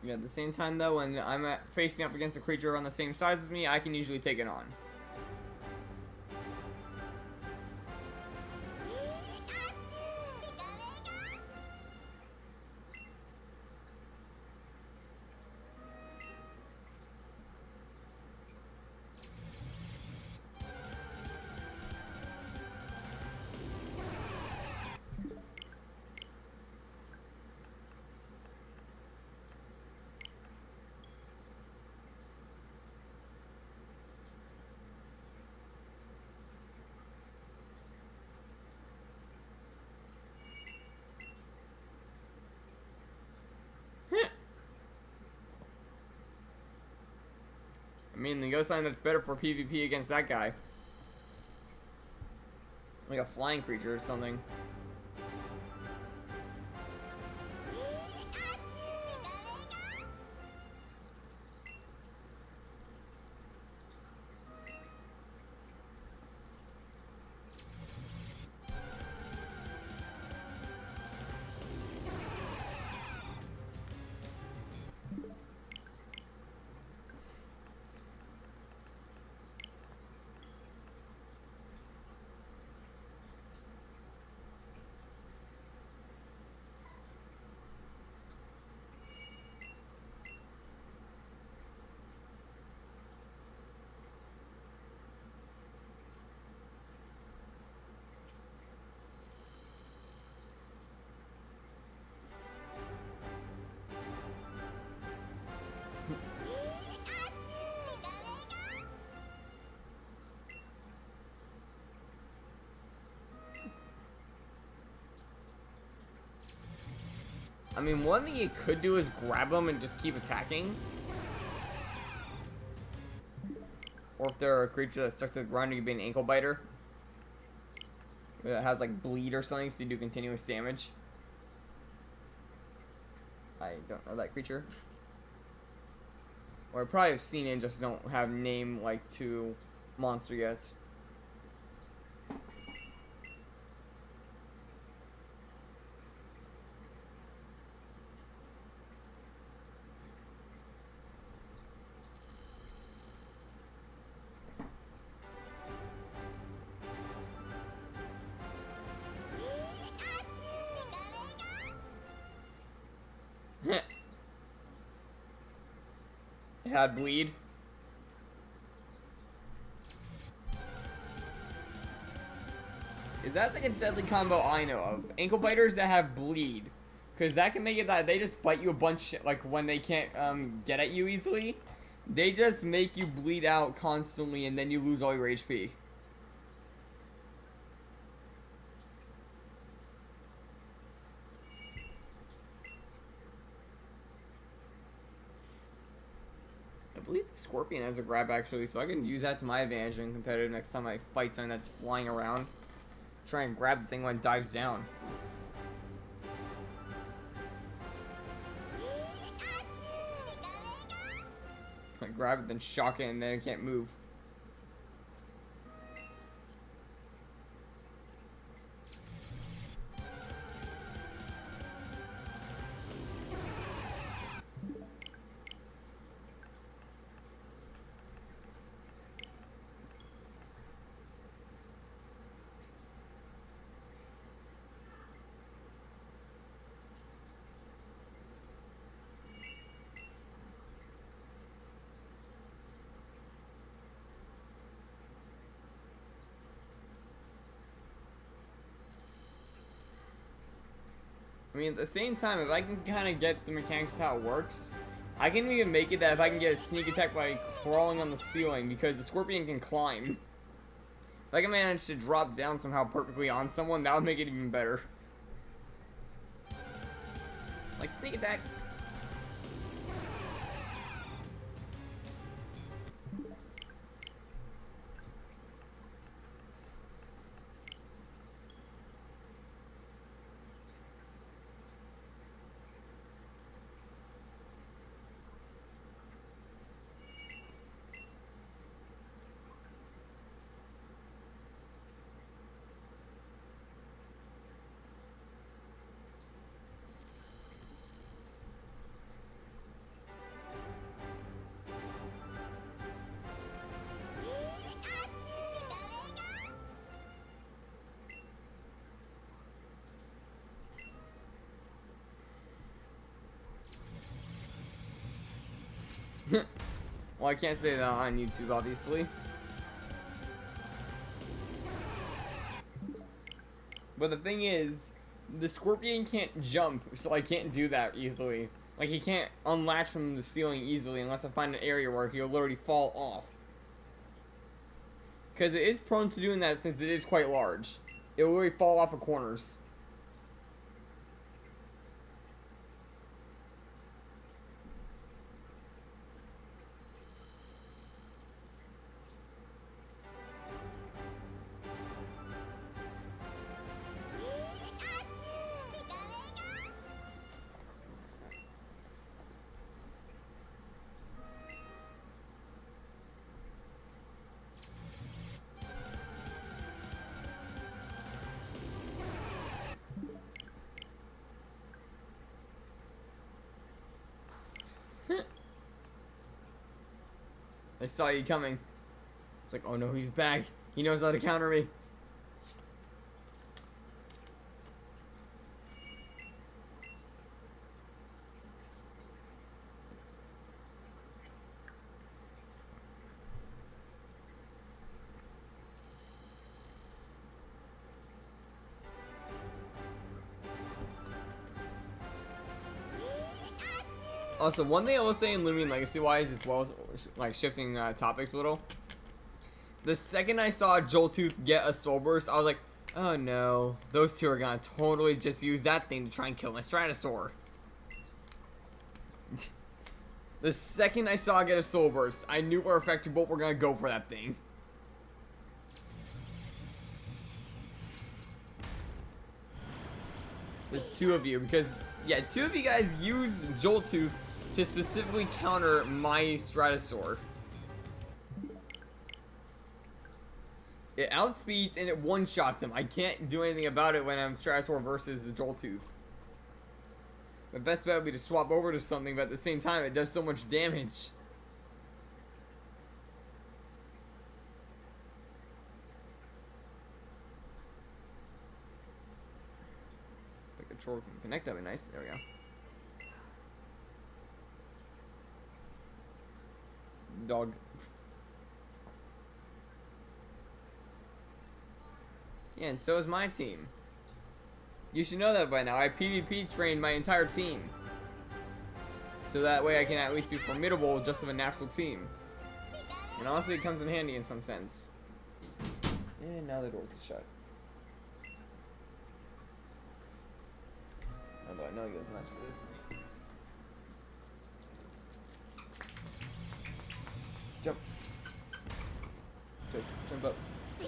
S1: Yeah, at the same time though, when I'm facing up against a creature on the same size as me, I can usually take it on. I mean, the ghost sign that's better for PvP against that guy. Like a flying creature or something. I mean, one thing you could do is grab them and just keep attacking. Or if they're a creature that's stuck to the ground, you could be an ankle biter. That has like bleed or something, so you do continuous damage. I don't know that creature. Or I probably have seen it and just don't have name like to monster yet. It had bleed. Is that like a deadly combo I know of? Ankle biters that have bleed. Because that can make it that they just bite you a bunch, like when they can't get at you easily. They just make you bleed out constantly and then you lose all your HP. I believe the Scorpion has a grab actually, so I can use that to my advantage in competitive next time I fight something that's flying around. Try and grab the thing when it dives down. Like grab it, then shock it, and then it can't move. I mean, at the same time, if I can kind of get the mechanics how it works, I can even make it that if I can get a sneak attack by crawling on the ceiling, because the scorpion can climb. If I can manage to drop down somehow perfectly on someone, that would make it even better. Like, sneak attack. Well, I can't say that on YouTube, obviously. But the thing is, the scorpion can't jump, so I can't do that easily. Like, he can't unlatch from the ceiling easily unless I find an area where he'll literally fall off. Because it is prone to doing that since it is quite large. It will literally fall off of corners. I saw you coming. It's like, oh no, he's back. He knows how to counter me. Also, one thing I will say in Lumion Legacy-wise, as well as like shifting topics a little. The second I saw Joltooth get a Soul Burst, I was like, oh no, those two are gonna totally just use that thing to try and kill my Stratosaur. The second I saw it get a Soul Burst, I knew for a fact you both were gonna go for that thing. The two of you, because yeah, two of you guys use Joltooth to specifically counter my Stratosaur. It outspeeds and it one-shots him. I can't do anything about it when I'm Stratosaur versus the Joltooth. The best bet would be to swap over to something, but at the same time, it does so much damage. The controller can connect, that'd be nice. There we go. Dog. Yeah, and so is my team. You should know that by now. I PvP trained my entire team. So that way I can at least be formidable just with a natural team. And honestly, it comes in handy in some sense. And now the door's shut. Although I know he goes nuts for this. Jump. Jump up. Go.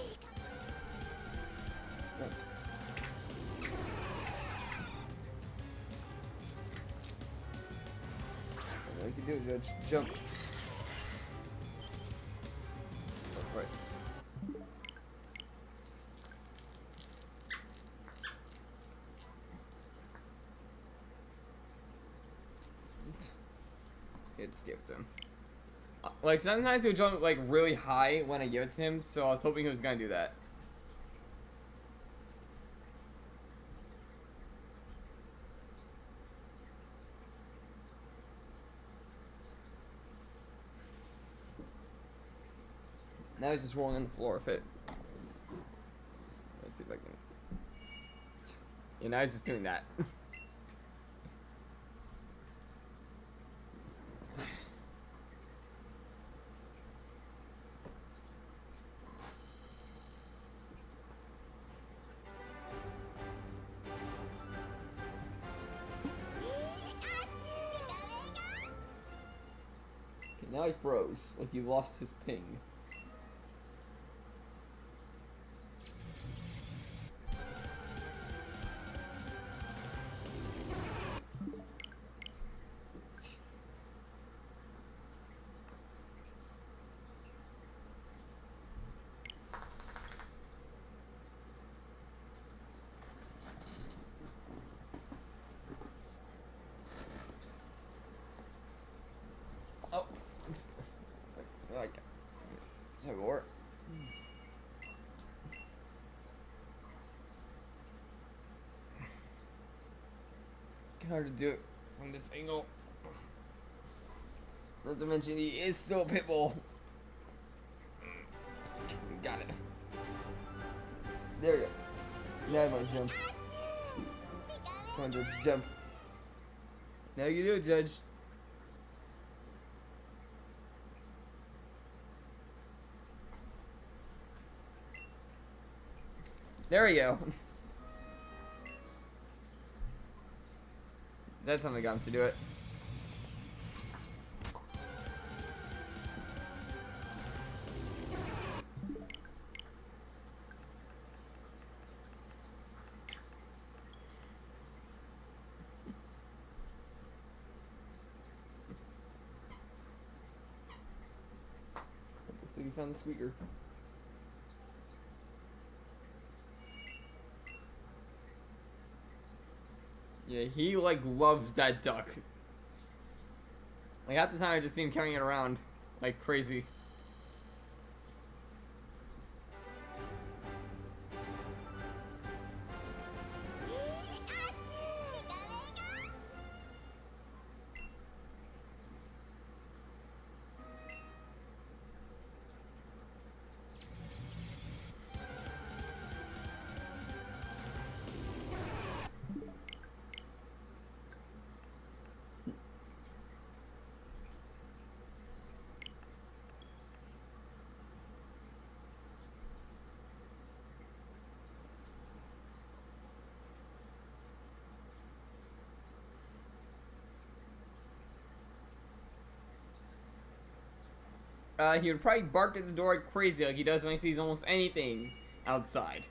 S1: You can do it, Judge. Jump. Yeah, just give it to him. Like, sometimes he'll jump, like, really high when I give it to him, so I was hoping he was gonna do that. Now he's just rolling on the floor with it. Let's see if I can... Yeah, now he's just doing that. Now he froze, like he lost his ping. Oh, like, it's not gonna work. Hard to do it from this angle. Not to mention he is still a pit bull. Got it. There we go. Now I might jump. Come on, Judge, jump. Now you do it, Judge. There we go. That's something got him to do it. Looks like he found the squeaker. Yeah, he like loves that duck. Like half the time I just see him carrying it around like crazy. He would probably bark at the door like crazy like he does when he sees almost anything outside.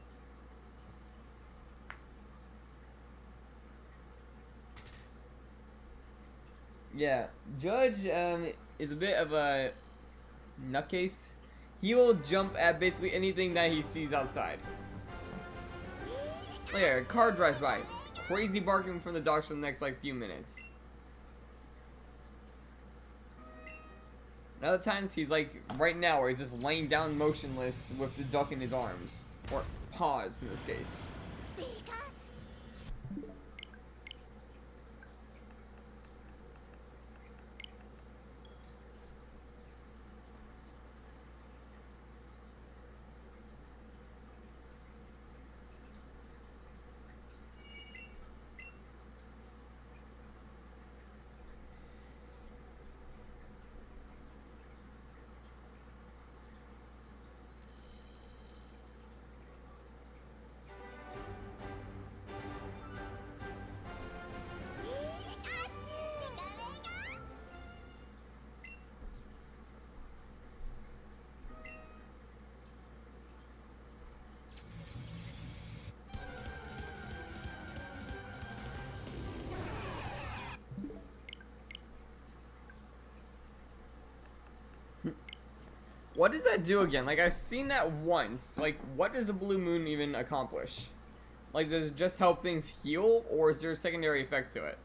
S1: Yeah, Judge is a bit of a nutcase. He will jump at basically anything that he sees outside. There, a car drives by. Crazy barking from the dogs for the next like few minutes. And other times he's like right now where he's just laying down motionless with the duck in his arms. Or paws in this case. What does that do again? Like, I've seen that once. Like, what does the blue moon even accomplish? Like, does it just help things heal, or is there a secondary effect to it?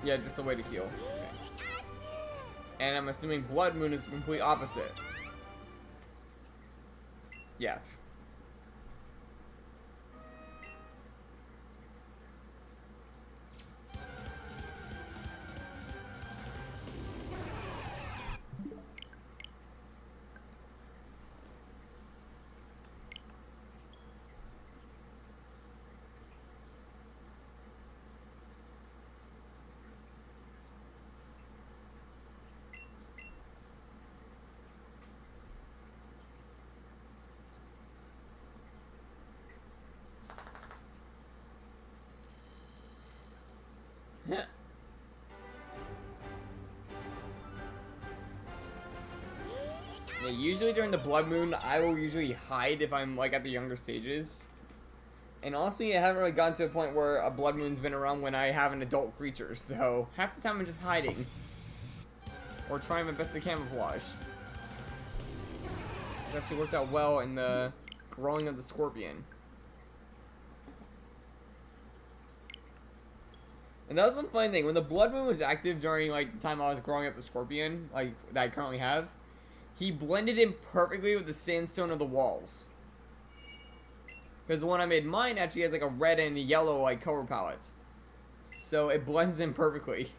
S1: Yeah, just a way to heal. Okay. And I'm assuming Blood Moon is the complete opposite. Yeah. Yeah. Yeah, usually during the Blood Moon, I will usually hide if I'm like at the younger stages. And honestly, I haven't really gotten to a point where a Blood Moon's been around when I have an adult creature, so half the time I'm just hiding. Or trying my best to camouflage. Which actually worked out well in the growing of the Scorpion. And that was one funny thing. When the Blood Moon was active during like the time I was growing up the Scorpion, like that I currently have, he blended in perfectly with the sandstone of the walls. Because the one I made mine actually has like a red and a yellow like color palette. So it blends in perfectly.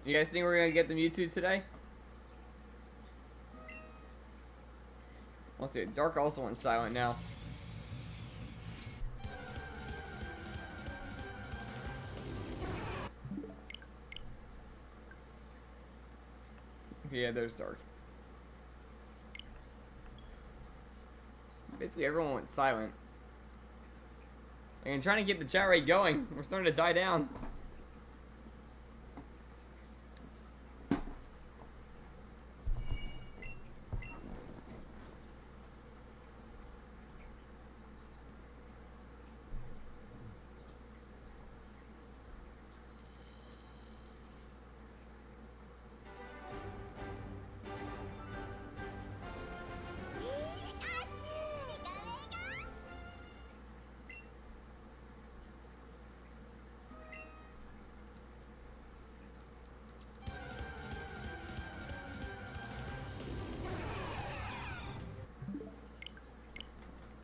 S1: You guys think we're gonna get the Mewtwo today? Let's see. Dark also went silent now. Okay, yeah, there's Dark. Basically, everyone went silent. Like, I'm trying to get the chat rate going. We're starting to die down.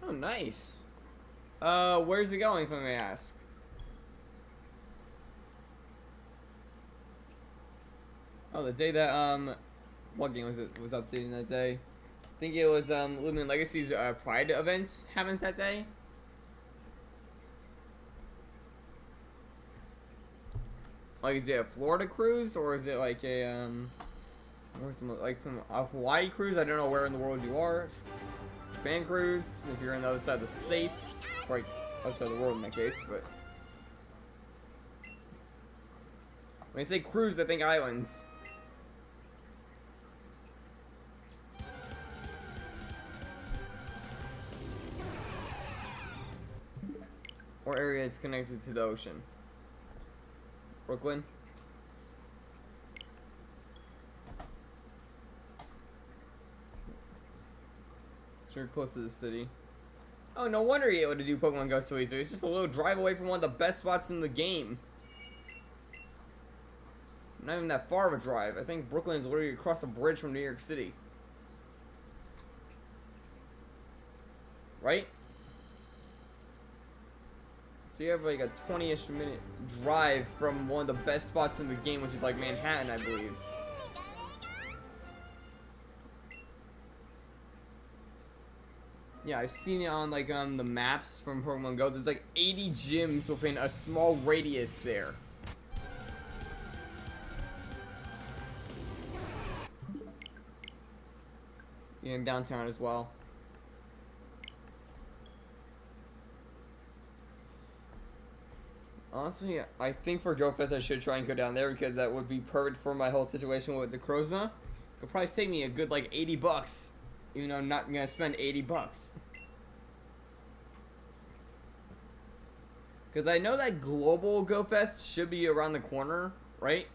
S1: Oh, nice. Where's it going, if I may ask? Oh, the day that, what game was updating that day? I think it was, Lumen Legacy's, Pride event happens that day. Like, is it a Florida cruise or is it like a or some a Hawaii cruise? I don't know where in the world you are. Japan cruise, if you're on the other side of the states, right outside of the world in that case. But when I say cruise, I think islands. Or areas connected to the ocean. Brooklyn. So you're close to the city. Oh, no wonder you're able to do Pokemon Go so easy. It's just a little drive away from one of the best spots in the game. Not even that far of a drive. I think Brooklyn is literally across a bridge from New York City. Right? So you have like a 20-ish minute drive from one of the best spots in the game, which is like Manhattan, I believe. Yeah, I've seen it on like the maps from Pokemon Go. There's like 80 gyms within a small radius there. Yeah, in downtown as well. Honestly, I think for GoFest I should try and go down there because that would be perfect for my whole situation with the Crozma. It'll probably save me a good like 80 bucks. Even though I'm not gonna spend 80 bucks. Because I know that Global GoFest should be around the corner, right?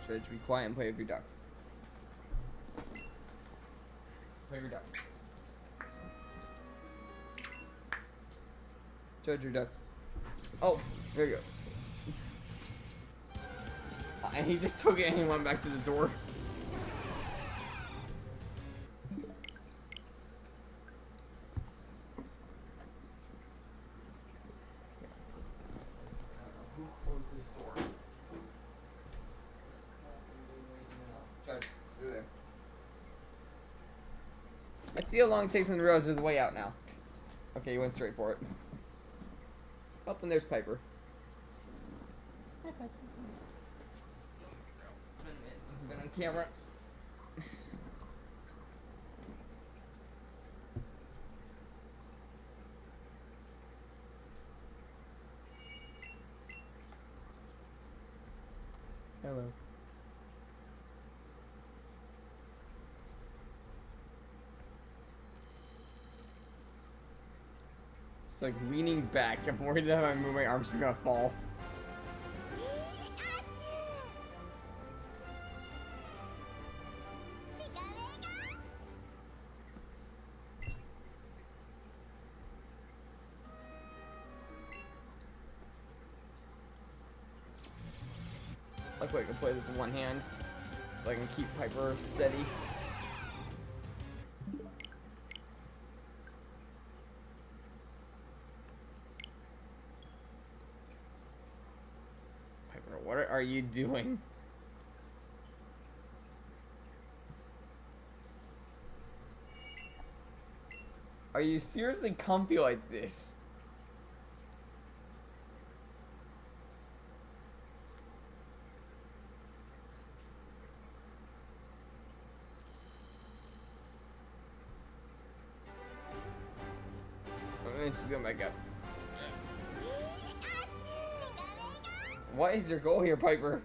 S1: Should be quiet and play with your duck. Play with your duck. Judge your duck. Oh, there you go. And he just took it and he went back to the door. Who closed this door? Judge, you're there. Let's see how long it takes him to realize there's a way out now. Okay, he went straight for it. Up and there's Piper. Hi, Piper. 10 minutes since he's been on camera. Hello. Just like leaning back. I'm worried that if I move my arm's just gonna fall. Luckily I can play this with one hand, so I can keep Piper steady. Piper, what are you doing? Are you seriously comfy like this? And she's going back up. What is your goal here, Piper?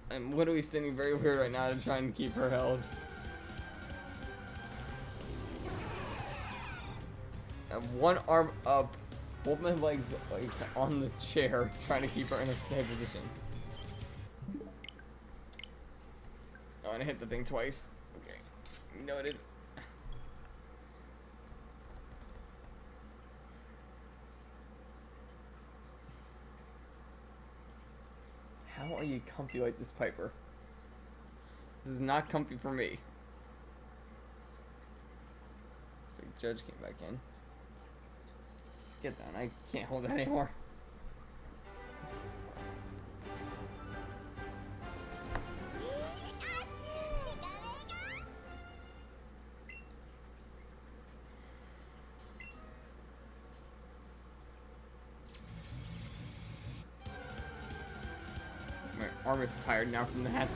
S1: I'm literally standing very weird right now to try and keep her held. I have one arm up, both my legs like on the chair, trying to keep her in a safe position. Oh, and I hit the thing twice. Okay, noted. How are you comfy like this, Piper? This is not comfy for me. So Judge came back in. Get down, I can't hold it anymore. arm is tired now from that.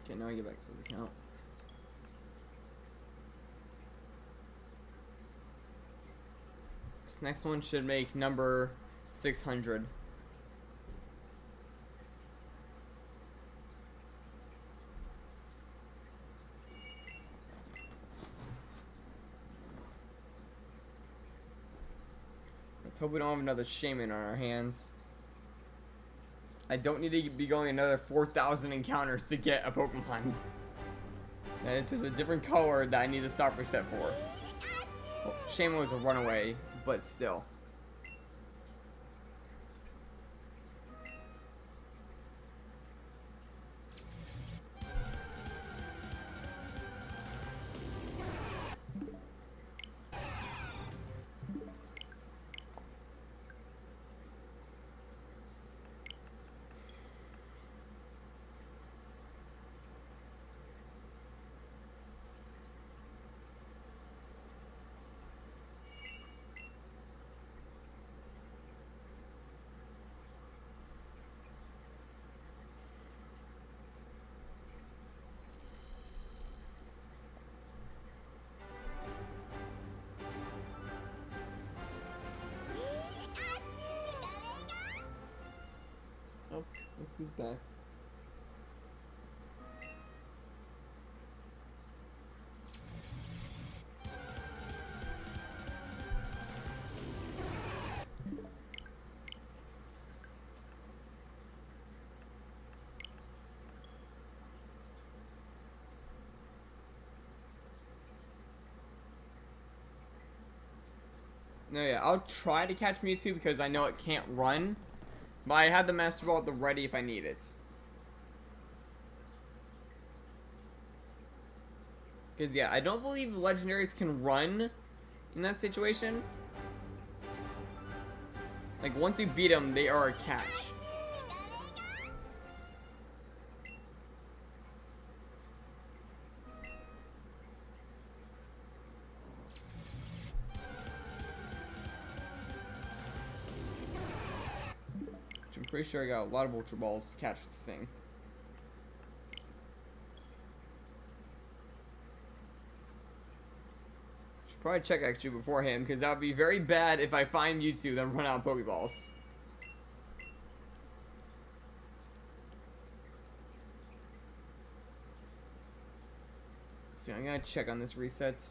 S1: Okay, now I get back to the count. This next one should make number 600. Let's hope we don't have another shaman on our hands. I don't need to be going another 4,000 encounters to get a Pokemon. That is just a different color that I need to stop reset for. Well, Shaman was a runaway, but still. Oh, look who's back. No, yeah, I'll try to catch Mewtwo because I know it can't run. But I have the Master Ball at the ready if I need it. Because, yeah, I don't believe legendaries can run in that situation. Like, once you beat them, they are a catch. I'm pretty sure I got a lot of Ultra Balls to catch this thing. Should probably check actually beforehand, because that would be very bad if I find Mewtwo then run out of Pokeballs. See, I'm gonna check on this reset.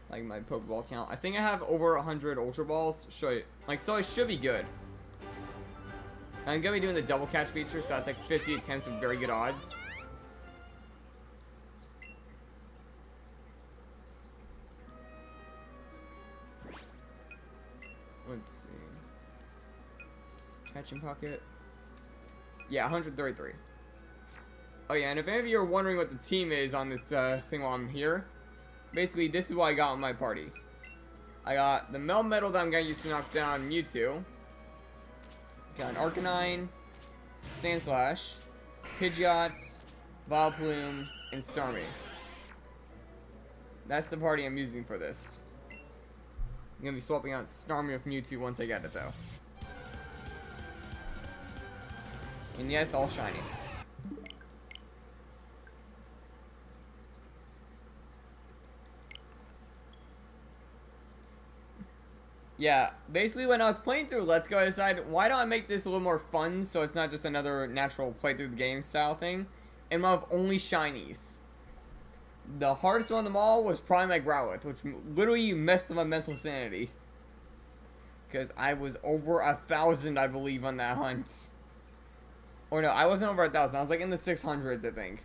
S1: Like my Pokeball count. I think I have over 100 Ultra Balls. So I should be good. I'm gonna be doing the double catch feature, so that's like 50 attempts with very good odds. Let's see. Catching pocket. Yeah, 133. Oh yeah, and if any of you are wondering what the team is on this thing while I'm here, basically this is what I got in my party. I got the Melmetal that I'm gonna use to knock down Mewtwo. Got an Arcanine, Sandslash, Pidgeot, Vileplume, and Starmie. That's the party I'm using for this. I'm gonna be swapping out Starmie with Mewtwo once I get it though. And yes, all shiny. Yeah, basically when I was playing through Let's Go, I decided, why don't I make this a little more fun so it's not just another natural play through the game style thing, and we'll have only shinies. The hardest one of them all was probably my Growlithe, which literally messed up my mental sanity. Because I was over 1,000, I believe, on that hunt. Or no, I wasn't over 1,000. I was like in the 600s, I think.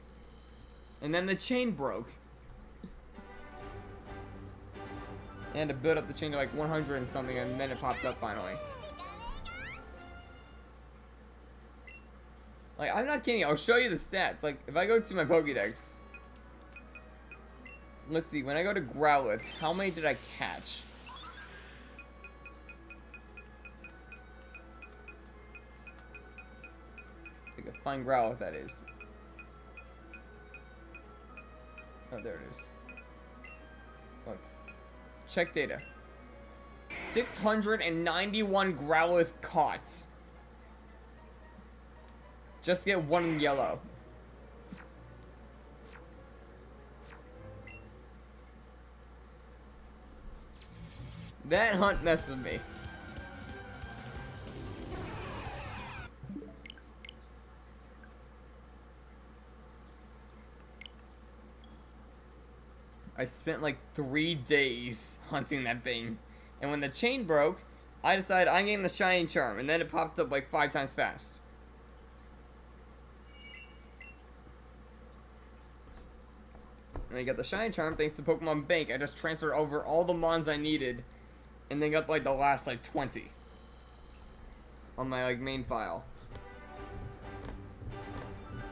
S1: And then the chain broke. I had to build up the chain to like 100 and something, and then it popped up finally. Like, I'm not kidding. I'll show you the stats. Like, if I go to my Pokédex. Let's see. When I go to Growlithe, how many did I catch? I can find Growlithe, that is. Oh, there it is. Look. Check data. 691 Growlithe caught. Just to get one yellow. That hunt messed with me. I spent like 3 days hunting that thing. And when the chain broke, I decided I'm getting the shiny charm. And then it popped up like 5 times fast. And I got the shiny charm thanks to Pokemon Bank. I just transferred over all the mons I needed. And then got like the last like 20. On my like main file.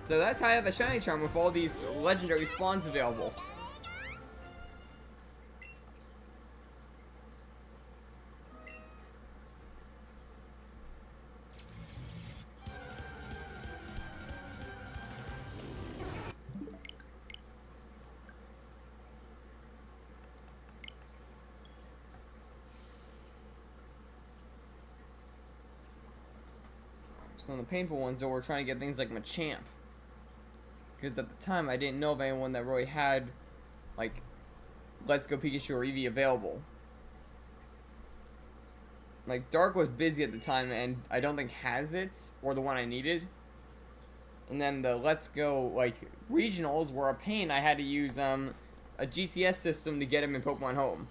S1: So that's how I have the shiny charm with all these legendary spawns available. Some of the painful ones though were trying to get things like Machamp. Because at the time I didn't know of anyone that really had like Let's Go Pikachu or Eevee available. Like Dark was busy at the time and I don't think has it or the one I needed. And then the Let's Go like regionals were a pain. I had to use a GTS system to get him in Pokemon Home.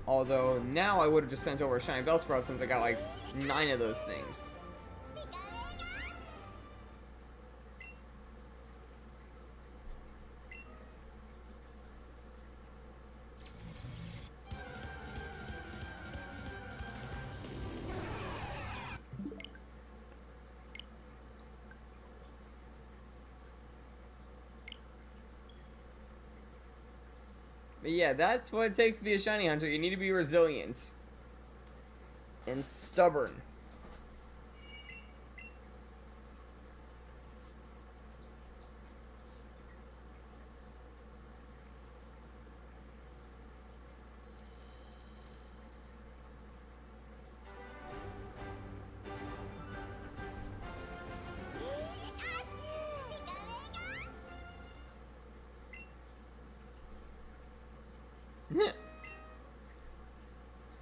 S1: Although, now I would have just sent over a Shiny Bellsprout since I got like 9 of those things. But yeah, that's what it takes to be a shiny hunter. You need to be resilient. And stubborn.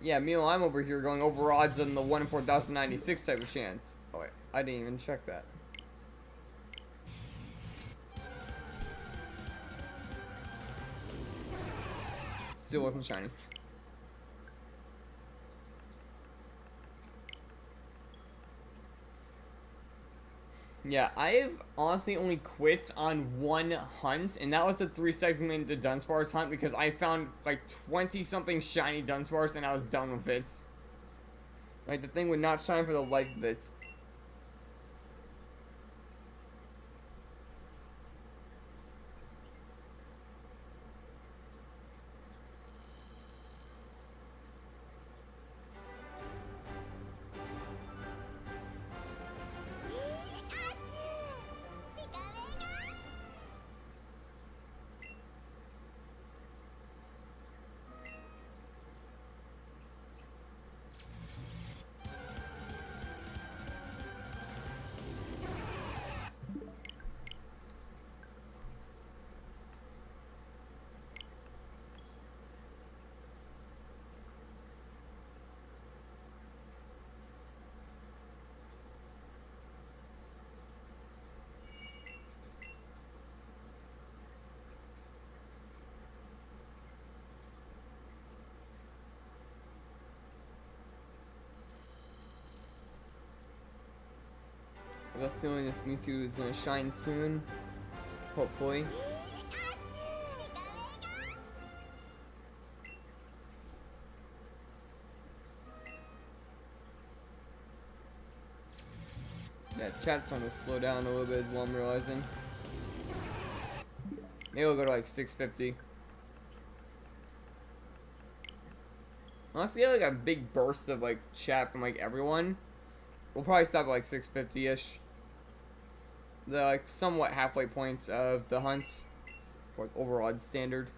S1: Yeah, meanwhile I'm over here going over odds on the 1 in 4,096 type of chance. Oh wait, I didn't even check that. Still wasn't shiny. Yeah, I've honestly only quit on 1 hunt, and that was the 3-segmented Dunsparce hunt because I found like 20-something shiny Dunsparce and I was done with it. Like, the thing would not shine for the life of it. I have a feeling this Mewtwo is gonna shine soon. Hopefully. Yeah, chat's starting to slow down a little bit as well, I'm realizing. Maybe we'll go to like 650. Unless we get like a big burst of like chat from like everyone, we'll probably stop at like 650-ish. The like somewhat halfway points of the hunts for like overall standard.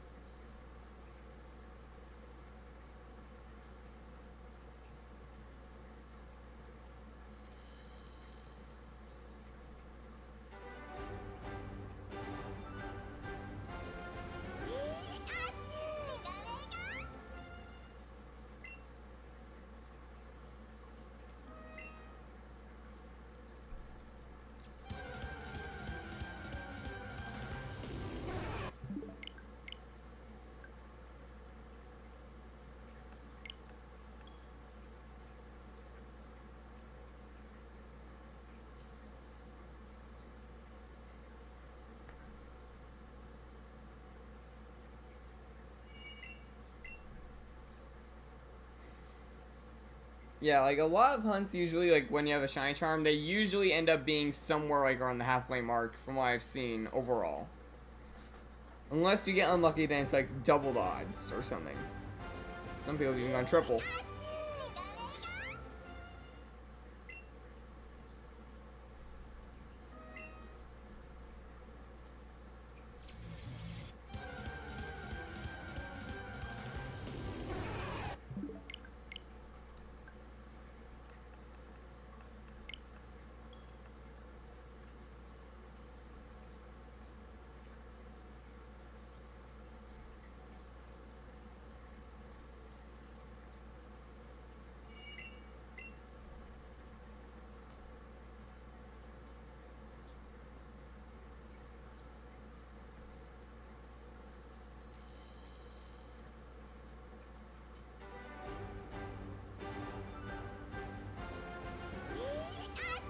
S1: Yeah, like a lot of hunts usually, like when you have a shiny charm, they usually end up being somewhere like around the halfway mark from what I've seen overall. Unless you get unlucky, then it's like double the odds or something. Some people have even gone triple.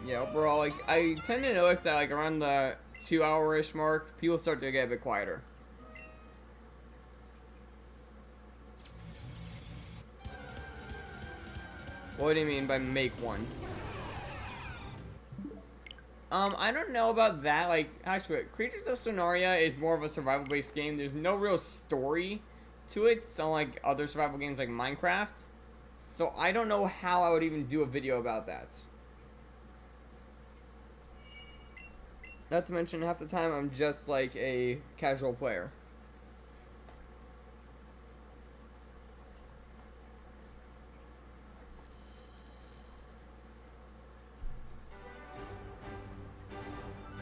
S1: Yeah, overall, like, I tend to notice that, like, around the 2-hour-ish mark, people start to get a bit quieter. What do you mean by make one? I don't know about that. Like, actually, Creatures of Sonaria is more of a survival-based game. There's no real story to it, unlike other survival games like Minecraft. So I don't know how I would even do a video about that. Not to mention, half the time I'm just like a casual player.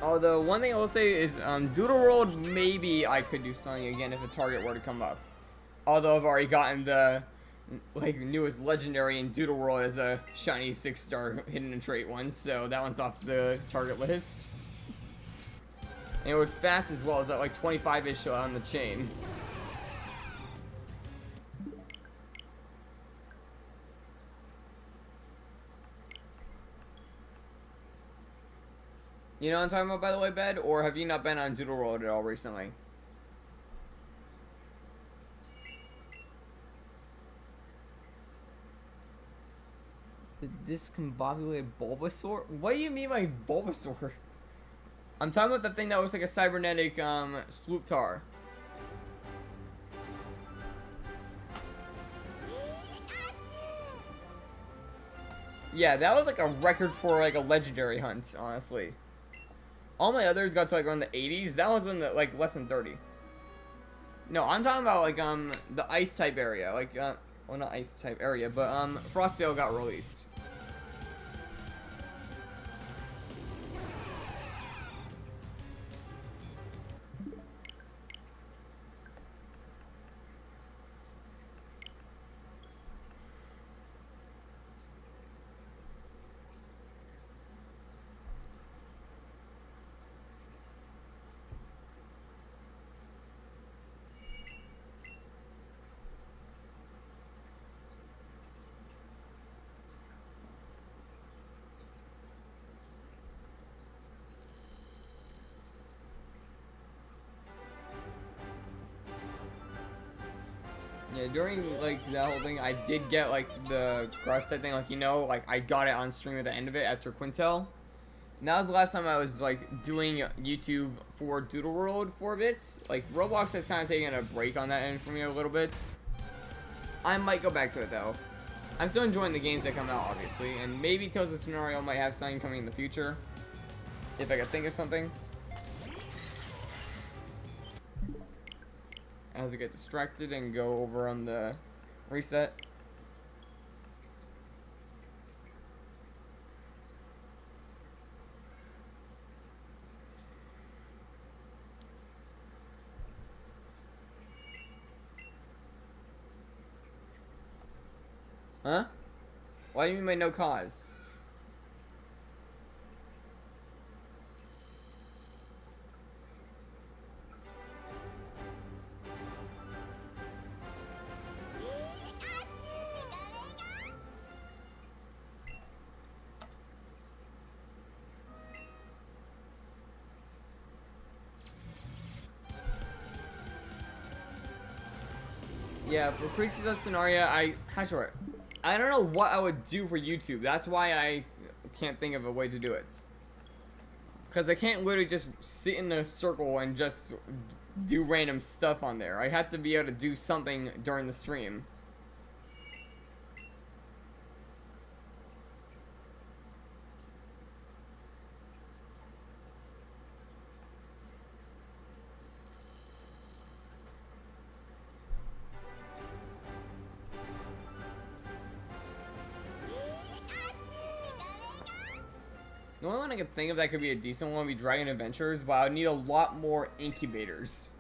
S1: Although, one thing I will say is, Doodle World, maybe I could do something again if a target were to come up. Although I've already gotten the, like, newest legendary in Doodle World as a shiny 6-star hidden and trait one, so that one's off the target list. And it was fast as well, as at like 25-ish on the chain. You know what I'm talking about, by the way, Bed? Or have you not been on Doodle World at all recently? The discombobulated Bulbasaur? What do you mean by Bulbasaur? I'm talking about the thing that looks like a cybernetic Swooptar. Yeah, that was like a record for like a legendary hunt, honestly. All my others got to like around the 80s. That one's in the like less than 30. No, I'm talking about like the ice type area, like well, not ice type area, but Frostvale got released. during like that whole thing, I did get like the grass type thing, like, you know, like I got it on stream at the end of it after Quintel. And that was the last time I was like doing YouTube for Doodle World for a bit. Like Roblox has kind of taken a break on that end for me a little bit. I might go back to it though. I'm still enjoying the games that come out, obviously, and maybe Tales of Tenorial might have something coming in the future, if I could think of something. I have to get distracted and go over on the reset. Huh? Why do you mean by no cause? Yeah, for Creatures of Sonaria, I don't know what I would do for YouTube. That's why I can't think of a way to do it. Because I can't literally just sit in a circle and just do random stuff on there. I have to be able to do something during the stream. The only one I can think of that could be a decent one would be Dragon Adventures, but I would need a lot more incubators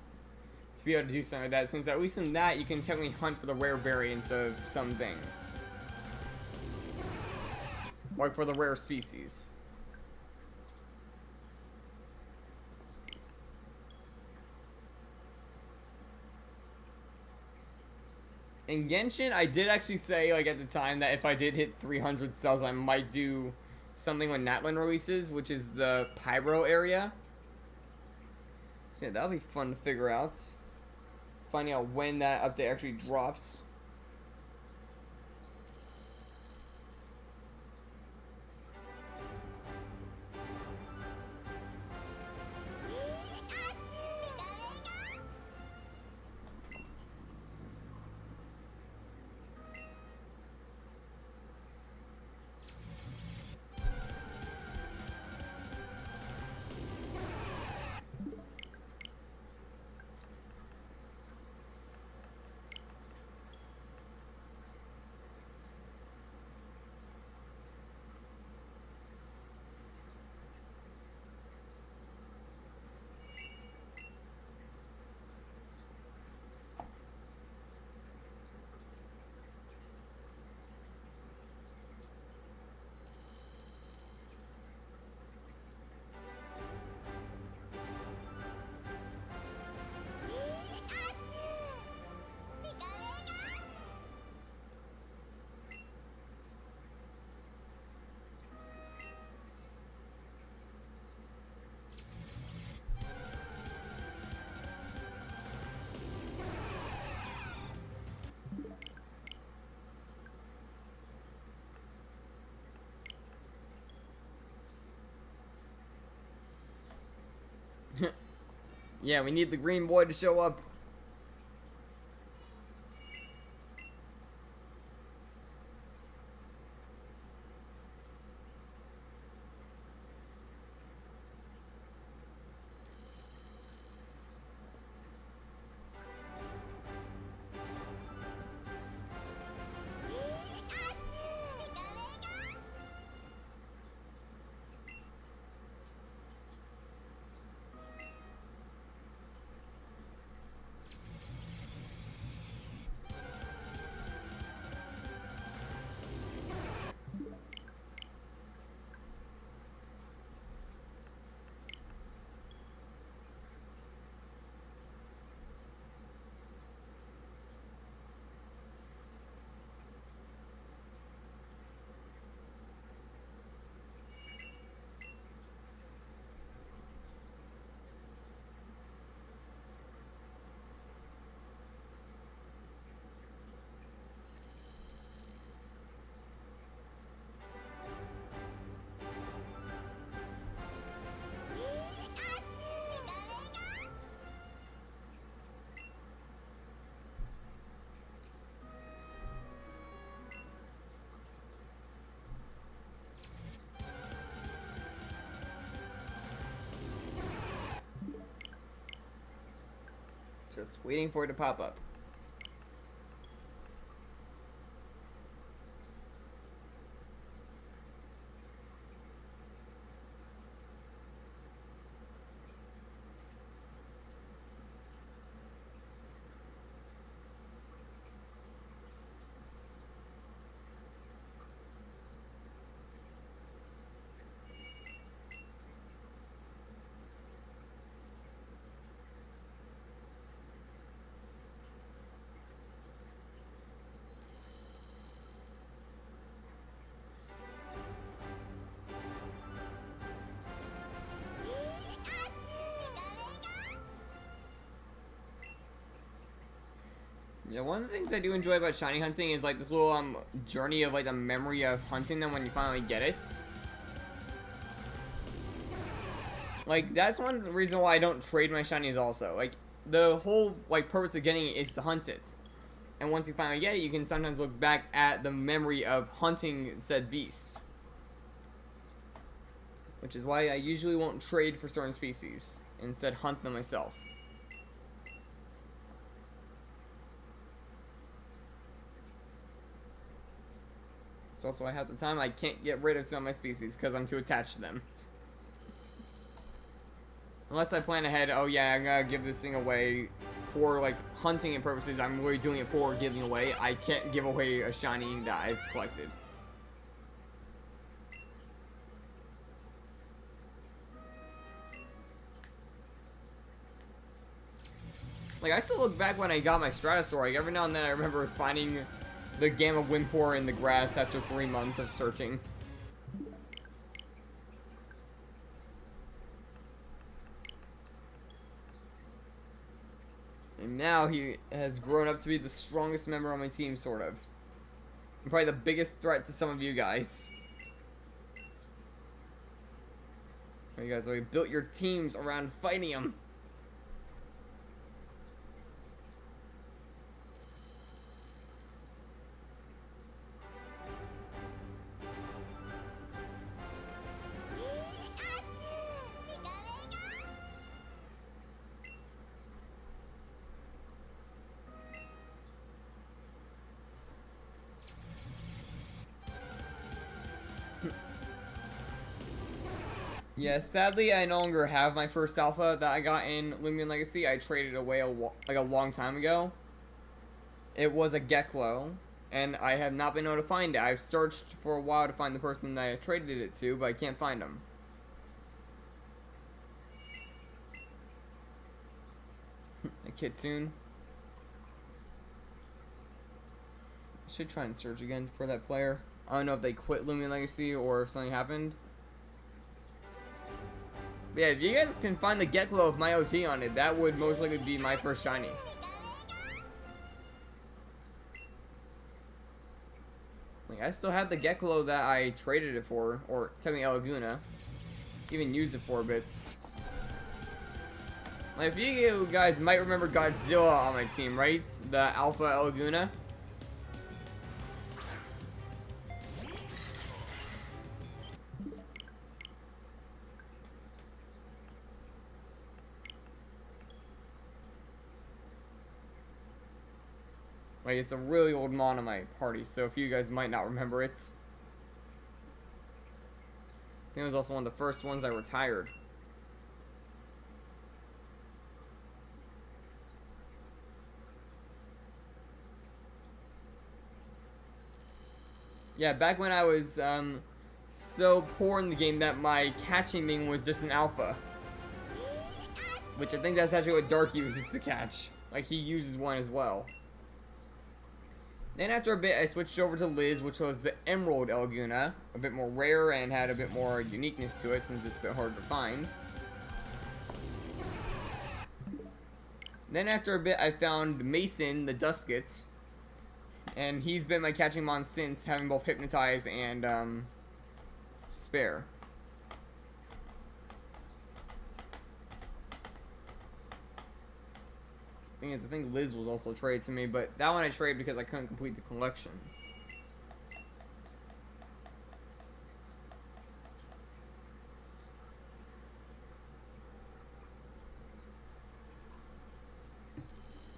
S1: to be able to do something like that, since at least in that you can technically hunt for the rare variants of some things. Like for the rare species. In Genshin, I did actually say, like, at the time that if I did hit 300 subs, I might do something when Natlan releases, which is the Pyro area. So yeah, that'll be fun to figure out. Finding out when that update actually drops. Yeah, we need the green boy to show up. Just waiting for it to pop up. Yeah, one of the things I do enjoy about shiny hunting is like this little journey of like the memory of hunting them when you finally get it. Like that's one reason why I don't trade my shinies also. Like the whole like purpose of getting it is to hunt it. And once you finally get it, you can sometimes look back at the memory of hunting said beast. Which is why I usually won't trade for certain species. Instead hunt them myself. It's also I have the time I can't get rid of some of my species because I'm too attached to them. Unless I plan ahead, oh yeah, I'm gonna give this thing away for like hunting and purposes. I'm really doing it for giving away. I can't give away a shiny that I've collected. Like I still look back when I got my Stratosaur. Like every now and then I remember finding the Gamma Wimpor in the grass after 3 months of searching. And now he has grown up to be the strongest member on my team, sort of. And probably the biggest threat to some of you guys. You guys already built your teams around fighting him. Yeah, sadly, I no longer have my first alpha that I got in Lumion Legacy. I traded away like a long time ago. It was a Geklo, and I have not been able to find it. I've searched for a while to find the person that I traded it to, but I can't find him. A Kitsune. I should try and search again for that player. I don't know if they quit Lumion Legacy or if something happened. But yeah, if you guys can find the Geklo with my OT on it, that would most likely be my first shiny. Like, I still have the Geklo that I traded it for, or technically Laguna. Even used it for bits. Like, if you guys might remember Godzilla on my team, right? The Alpha Laguna. Like, it's a really old mon on my party, so if you guys might not remember it. I think it was also one of the first ones I retired. Yeah, back when I was so poor in the game that my catching thing was just an alpha. Which I think that's actually what Dark uses to catch. Like, he uses one as well. Then after a bit, I switched over to Liz, which was the Emerald Laguna. A bit more rare and had a bit more uniqueness to it, since it's a bit harder to find. Then after a bit, I found Mason, the Duskets. And he's been my catching mon since, having both Hypnotize and Spare. Thing is, I think Liz was also traded to me, but that one I traded because I couldn't complete the collection.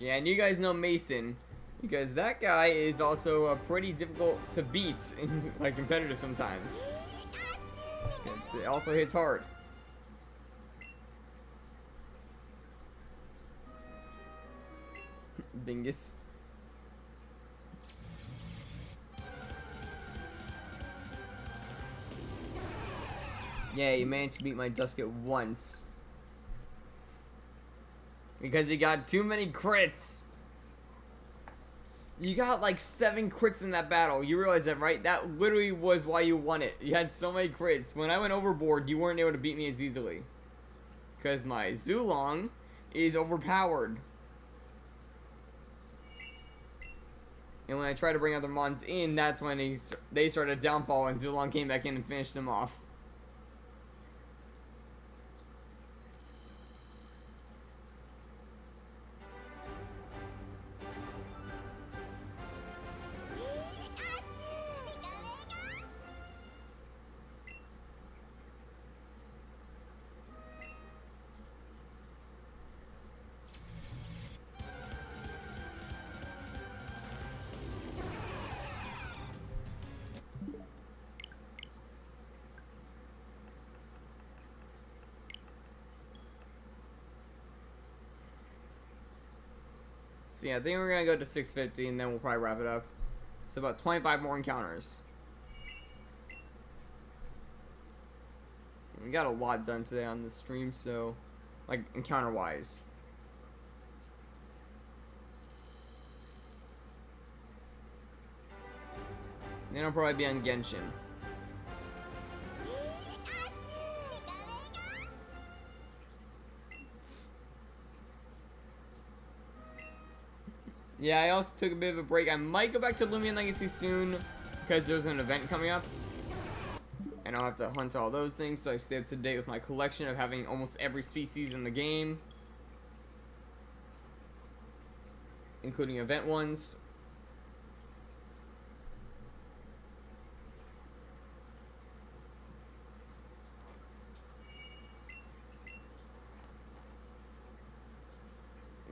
S1: Yeah, and you guys know Mason, because that guy is also pretty difficult to beat in like competitive sometimes. It also hits hard. Bingus. Yeah, you managed to beat my Dusket once. Because you got too many crits. You got like 7 crits in that battle. You realize that, right? That literally was why you won it. You had so many crits. When I went overboard, you weren't able to beat me as easily. Because my Zulong is overpowered. And when I tried to bring other mons in, that's when they started downfall and Zulong came back in and finished them off. So yeah, I think we're gonna go to 650 and then we'll probably wrap it up. So about 25 more encounters. We got a lot done today on the stream, so like encounter wise. Then I'll probably be on Genshin. Yeah, I also took a bit of a break. I might go back to Lumion Legacy soon because there's an event coming up. And I'll have to hunt all those things so I stay up to date with my collection of having almost every species in the game. Including event ones.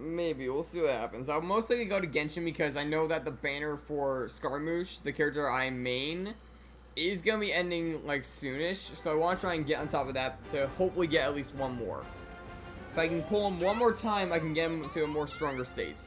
S1: Maybe, we'll see what happens. I'll most likely go to Genshin because I know that the banner for Scaramouche, the character I main, is going to be ending like soonish. So I want to try and get on top of that to hopefully get at least one more. If I can pull him one more time, I can get him to a more stronger state.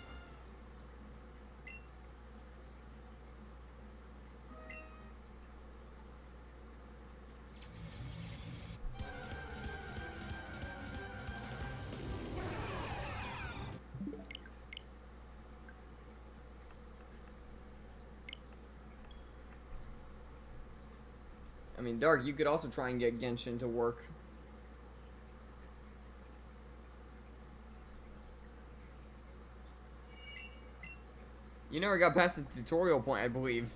S1: I mean, Dark, you could also try and get Genshin to work. You never got past the tutorial point, I believe.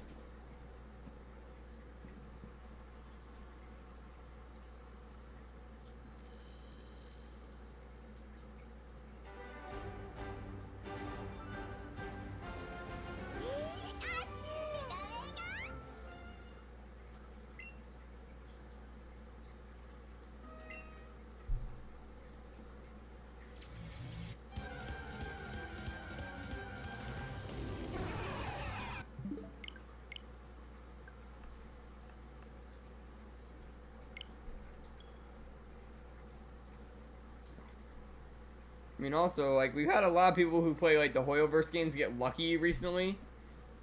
S1: I mean, also, like, we've had a lot of people who play, like, the Hoyoverse games get lucky recently.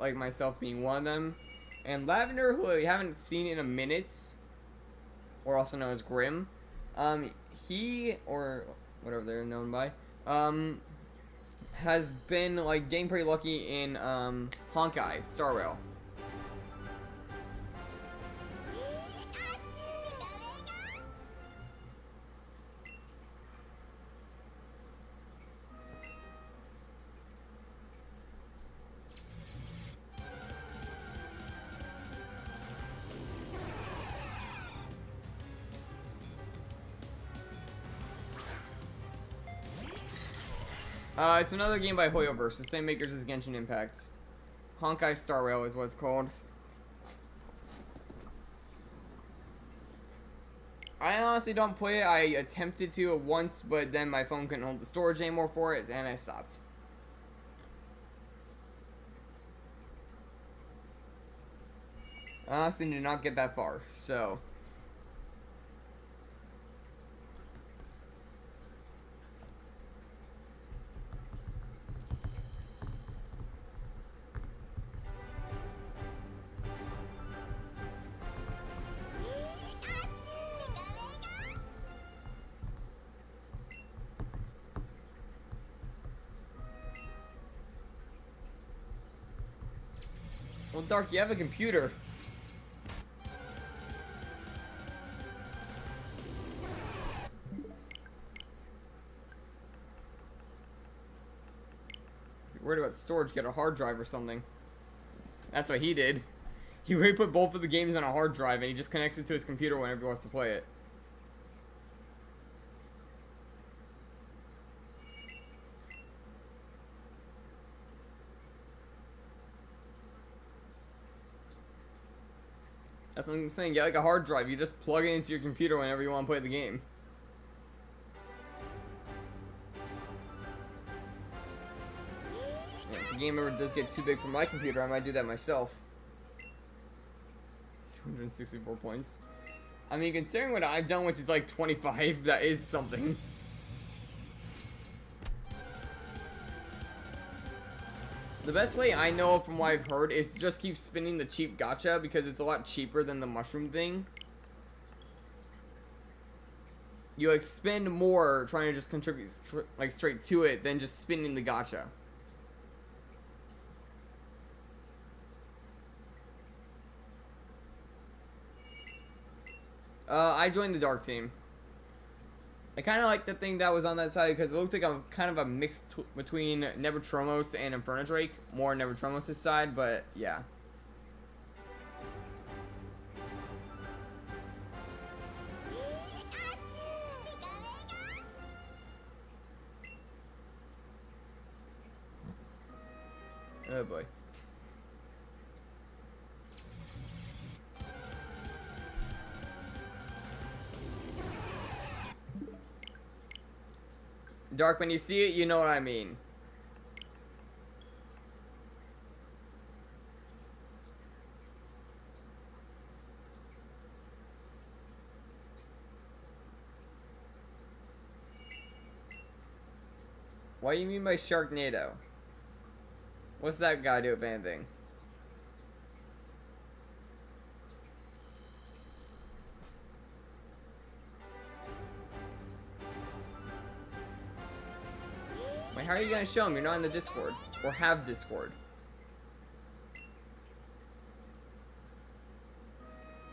S1: Like, myself being one of them. And Lavender, who we haven't seen in a minute, or also known as Grim, he, or whatever they're known by, has been, like, getting pretty lucky in, Honkai Star Rail. It's another game by Hoyoverse, the same makers as Genshin Impact. Honkai Star Rail is what it's called. I honestly don't play it. I attempted to once, but then my phone couldn't hold the storage anymore for it, and I stopped. I honestly did not get that far, so. Well, Dark, you have a computer. If you're worried about storage, get a hard drive or something. That's what he did. He really put both of the games on a hard drive and he just connects it to his computer whenever he wants to play it. That's what I'm saying. Get like a hard drive. You just plug it into your computer whenever you want to play the game. Yeah, if the game ever does get too big for my computer, I might do that myself. 264 points. I mean, considering what I've done, which is like 25, that is something. The best way I know from what I've heard is to just keep spinning the cheap gacha because it's a lot cheaper than the mushroom thing. You like spend more trying to just contribute like straight to it than just spinning the gacha. I joined the dark team. I kind of like the thing that was on that side because it looked like a kind of a mix between Nebutromos and Inferno Drake. More Nebutromos' side, but yeah. Oh boy. Dark, when you see it, you know what I mean. What do you mean by Sharknado? What's that guy do, if anything? Wait, how are you gonna show him? You're not in the Discord. Or have Discord.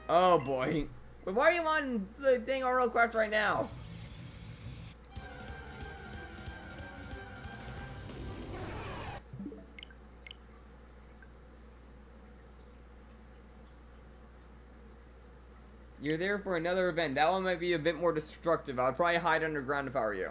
S1: Oh boy. But why are you on the dang RL quest right now? You're there for another event. That one might be a bit more destructive. I'd probably hide underground if I were you.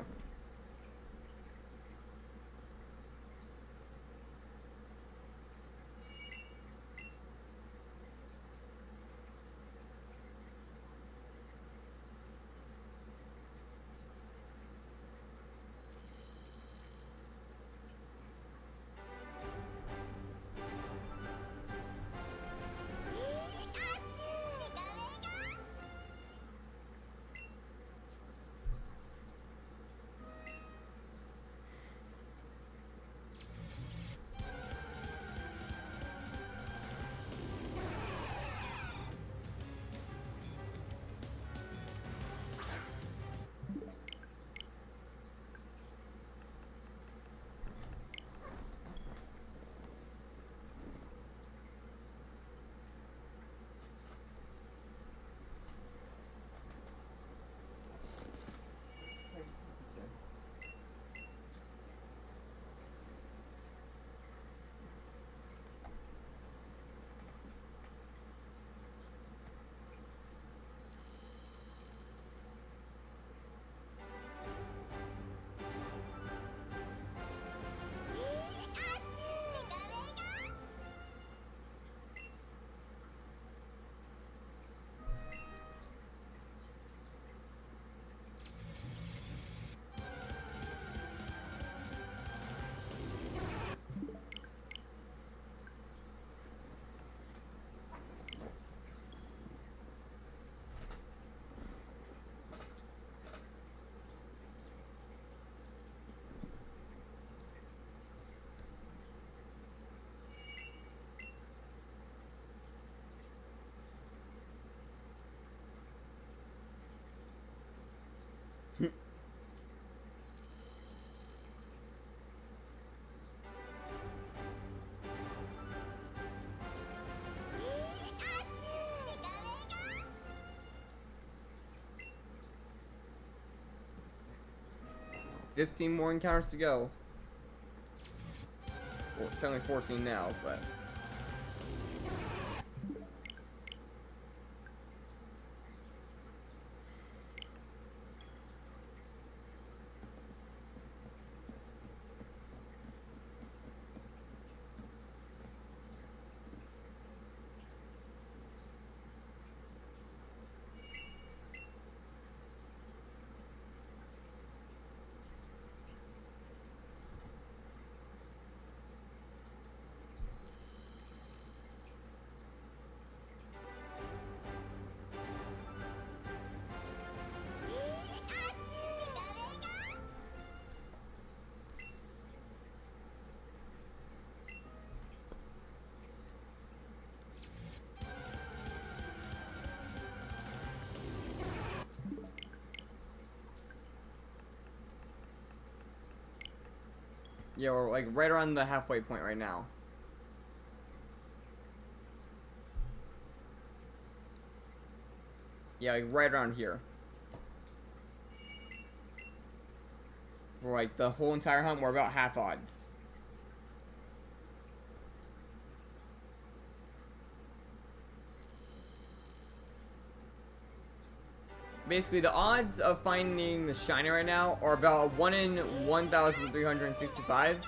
S1: 15 more encounters to go. Well, it's only 14 now, but... Yeah, we're like right around the halfway point right now. Yeah, like right around here. For like the whole entire hunt, we're about half odds. Basically, the odds of finding the shiny right now are about 1 in 1,365.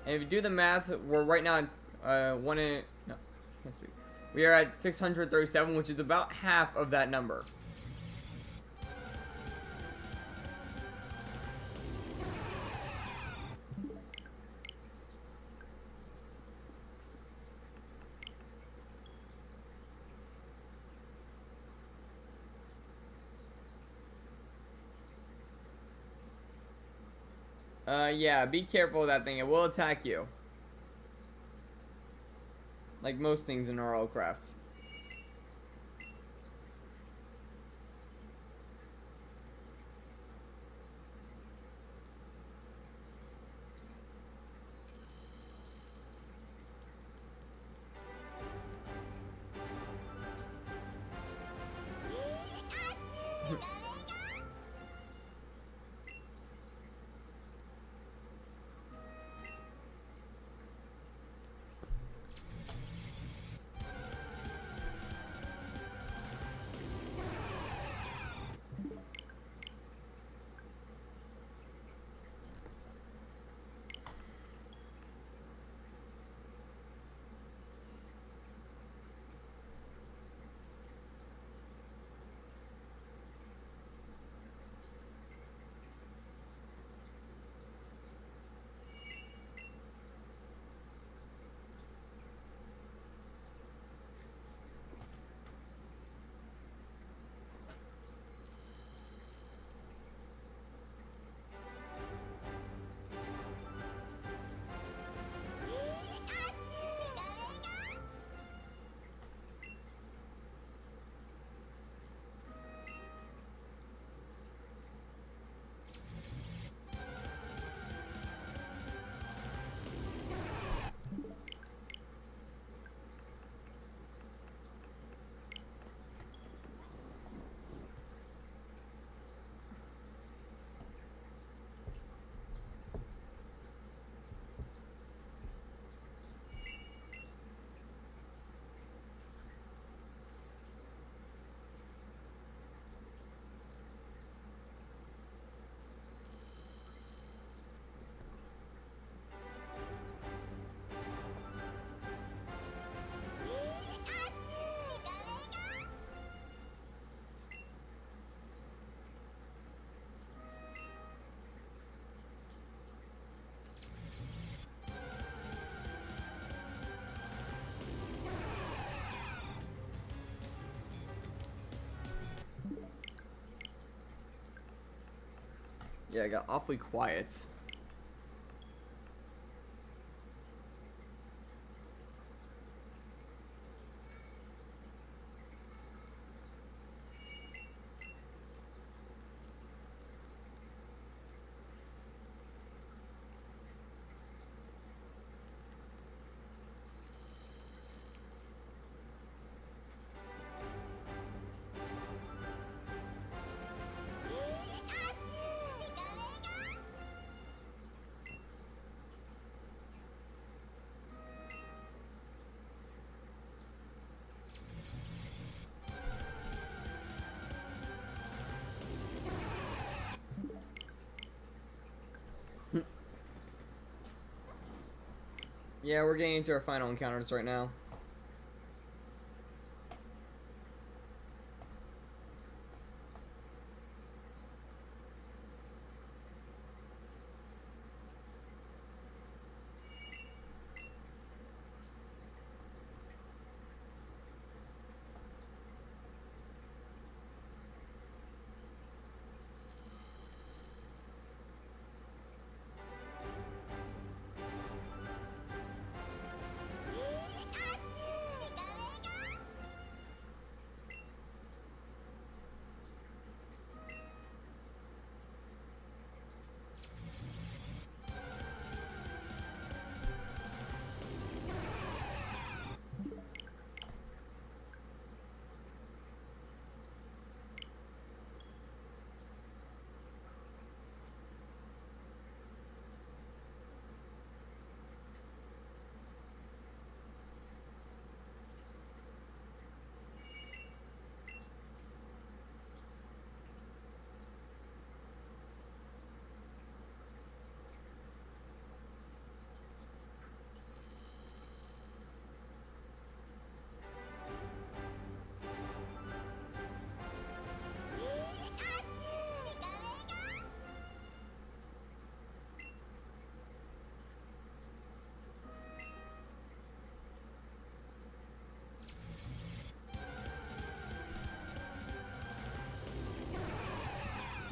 S1: And if you do the math, we're right now at 1 in... No, can't speak. We are at 637, which is about half of that number. Yeah, be careful of that thing. It will attack you. Like most things in RL crafts. Yeah, I got awfully quiet. Yeah, we're getting into our final encounters right now.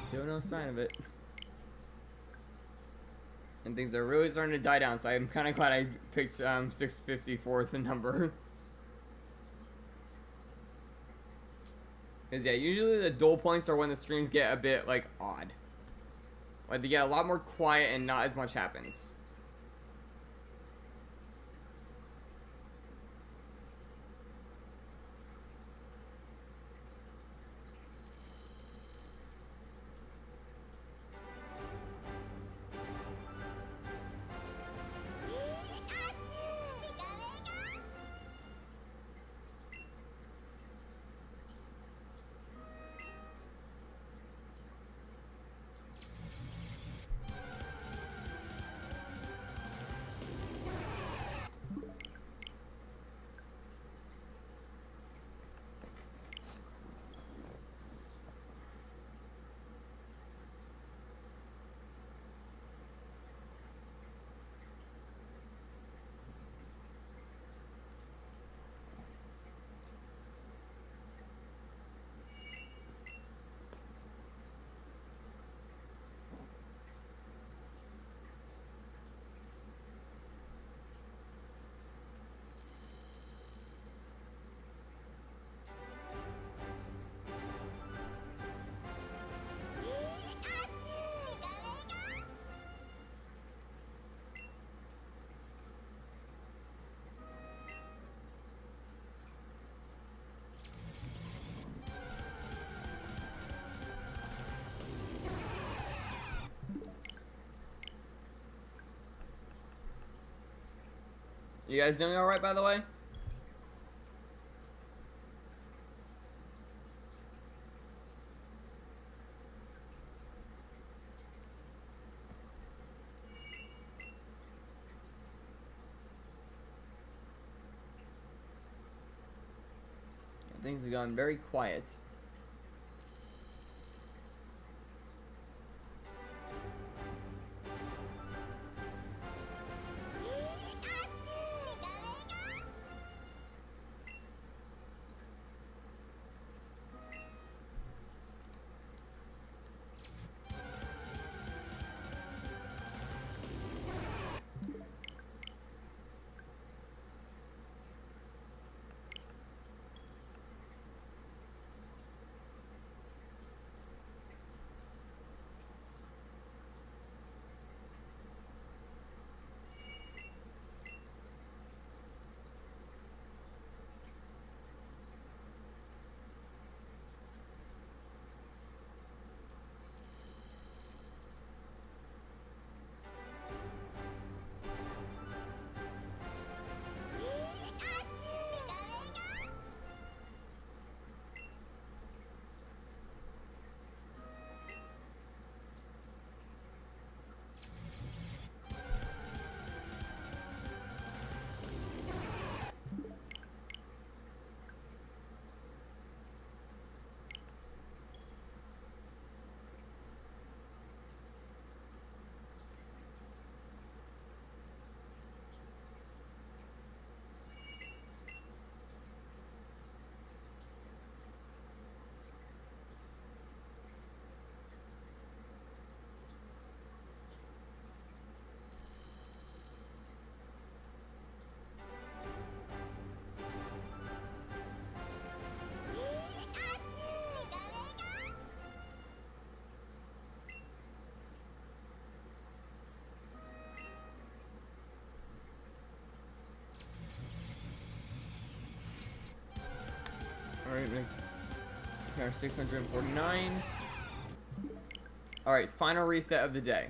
S1: Still no sign of it. And things are really starting to die down, so I'm kind of glad I picked 650 for the number. Because, yeah, usually the dull points are when the streams get a bit, like, odd. Like, they get a lot more quiet and not as much happens. You guys doing alright, by the way? Things have gone very quiet. Alright, next. Our 649. Alright, final reset of the day.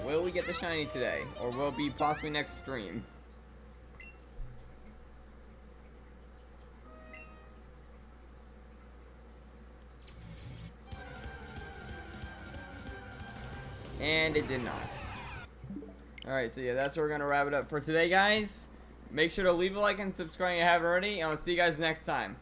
S1: Will we get the shiny today? Or will it be possibly next stream? And it did not. Alright, so yeah, that's where we're going to wrap it up for today, guys. Make sure to leave a like and subscribe if you haven't already. And I'll see you guys next time.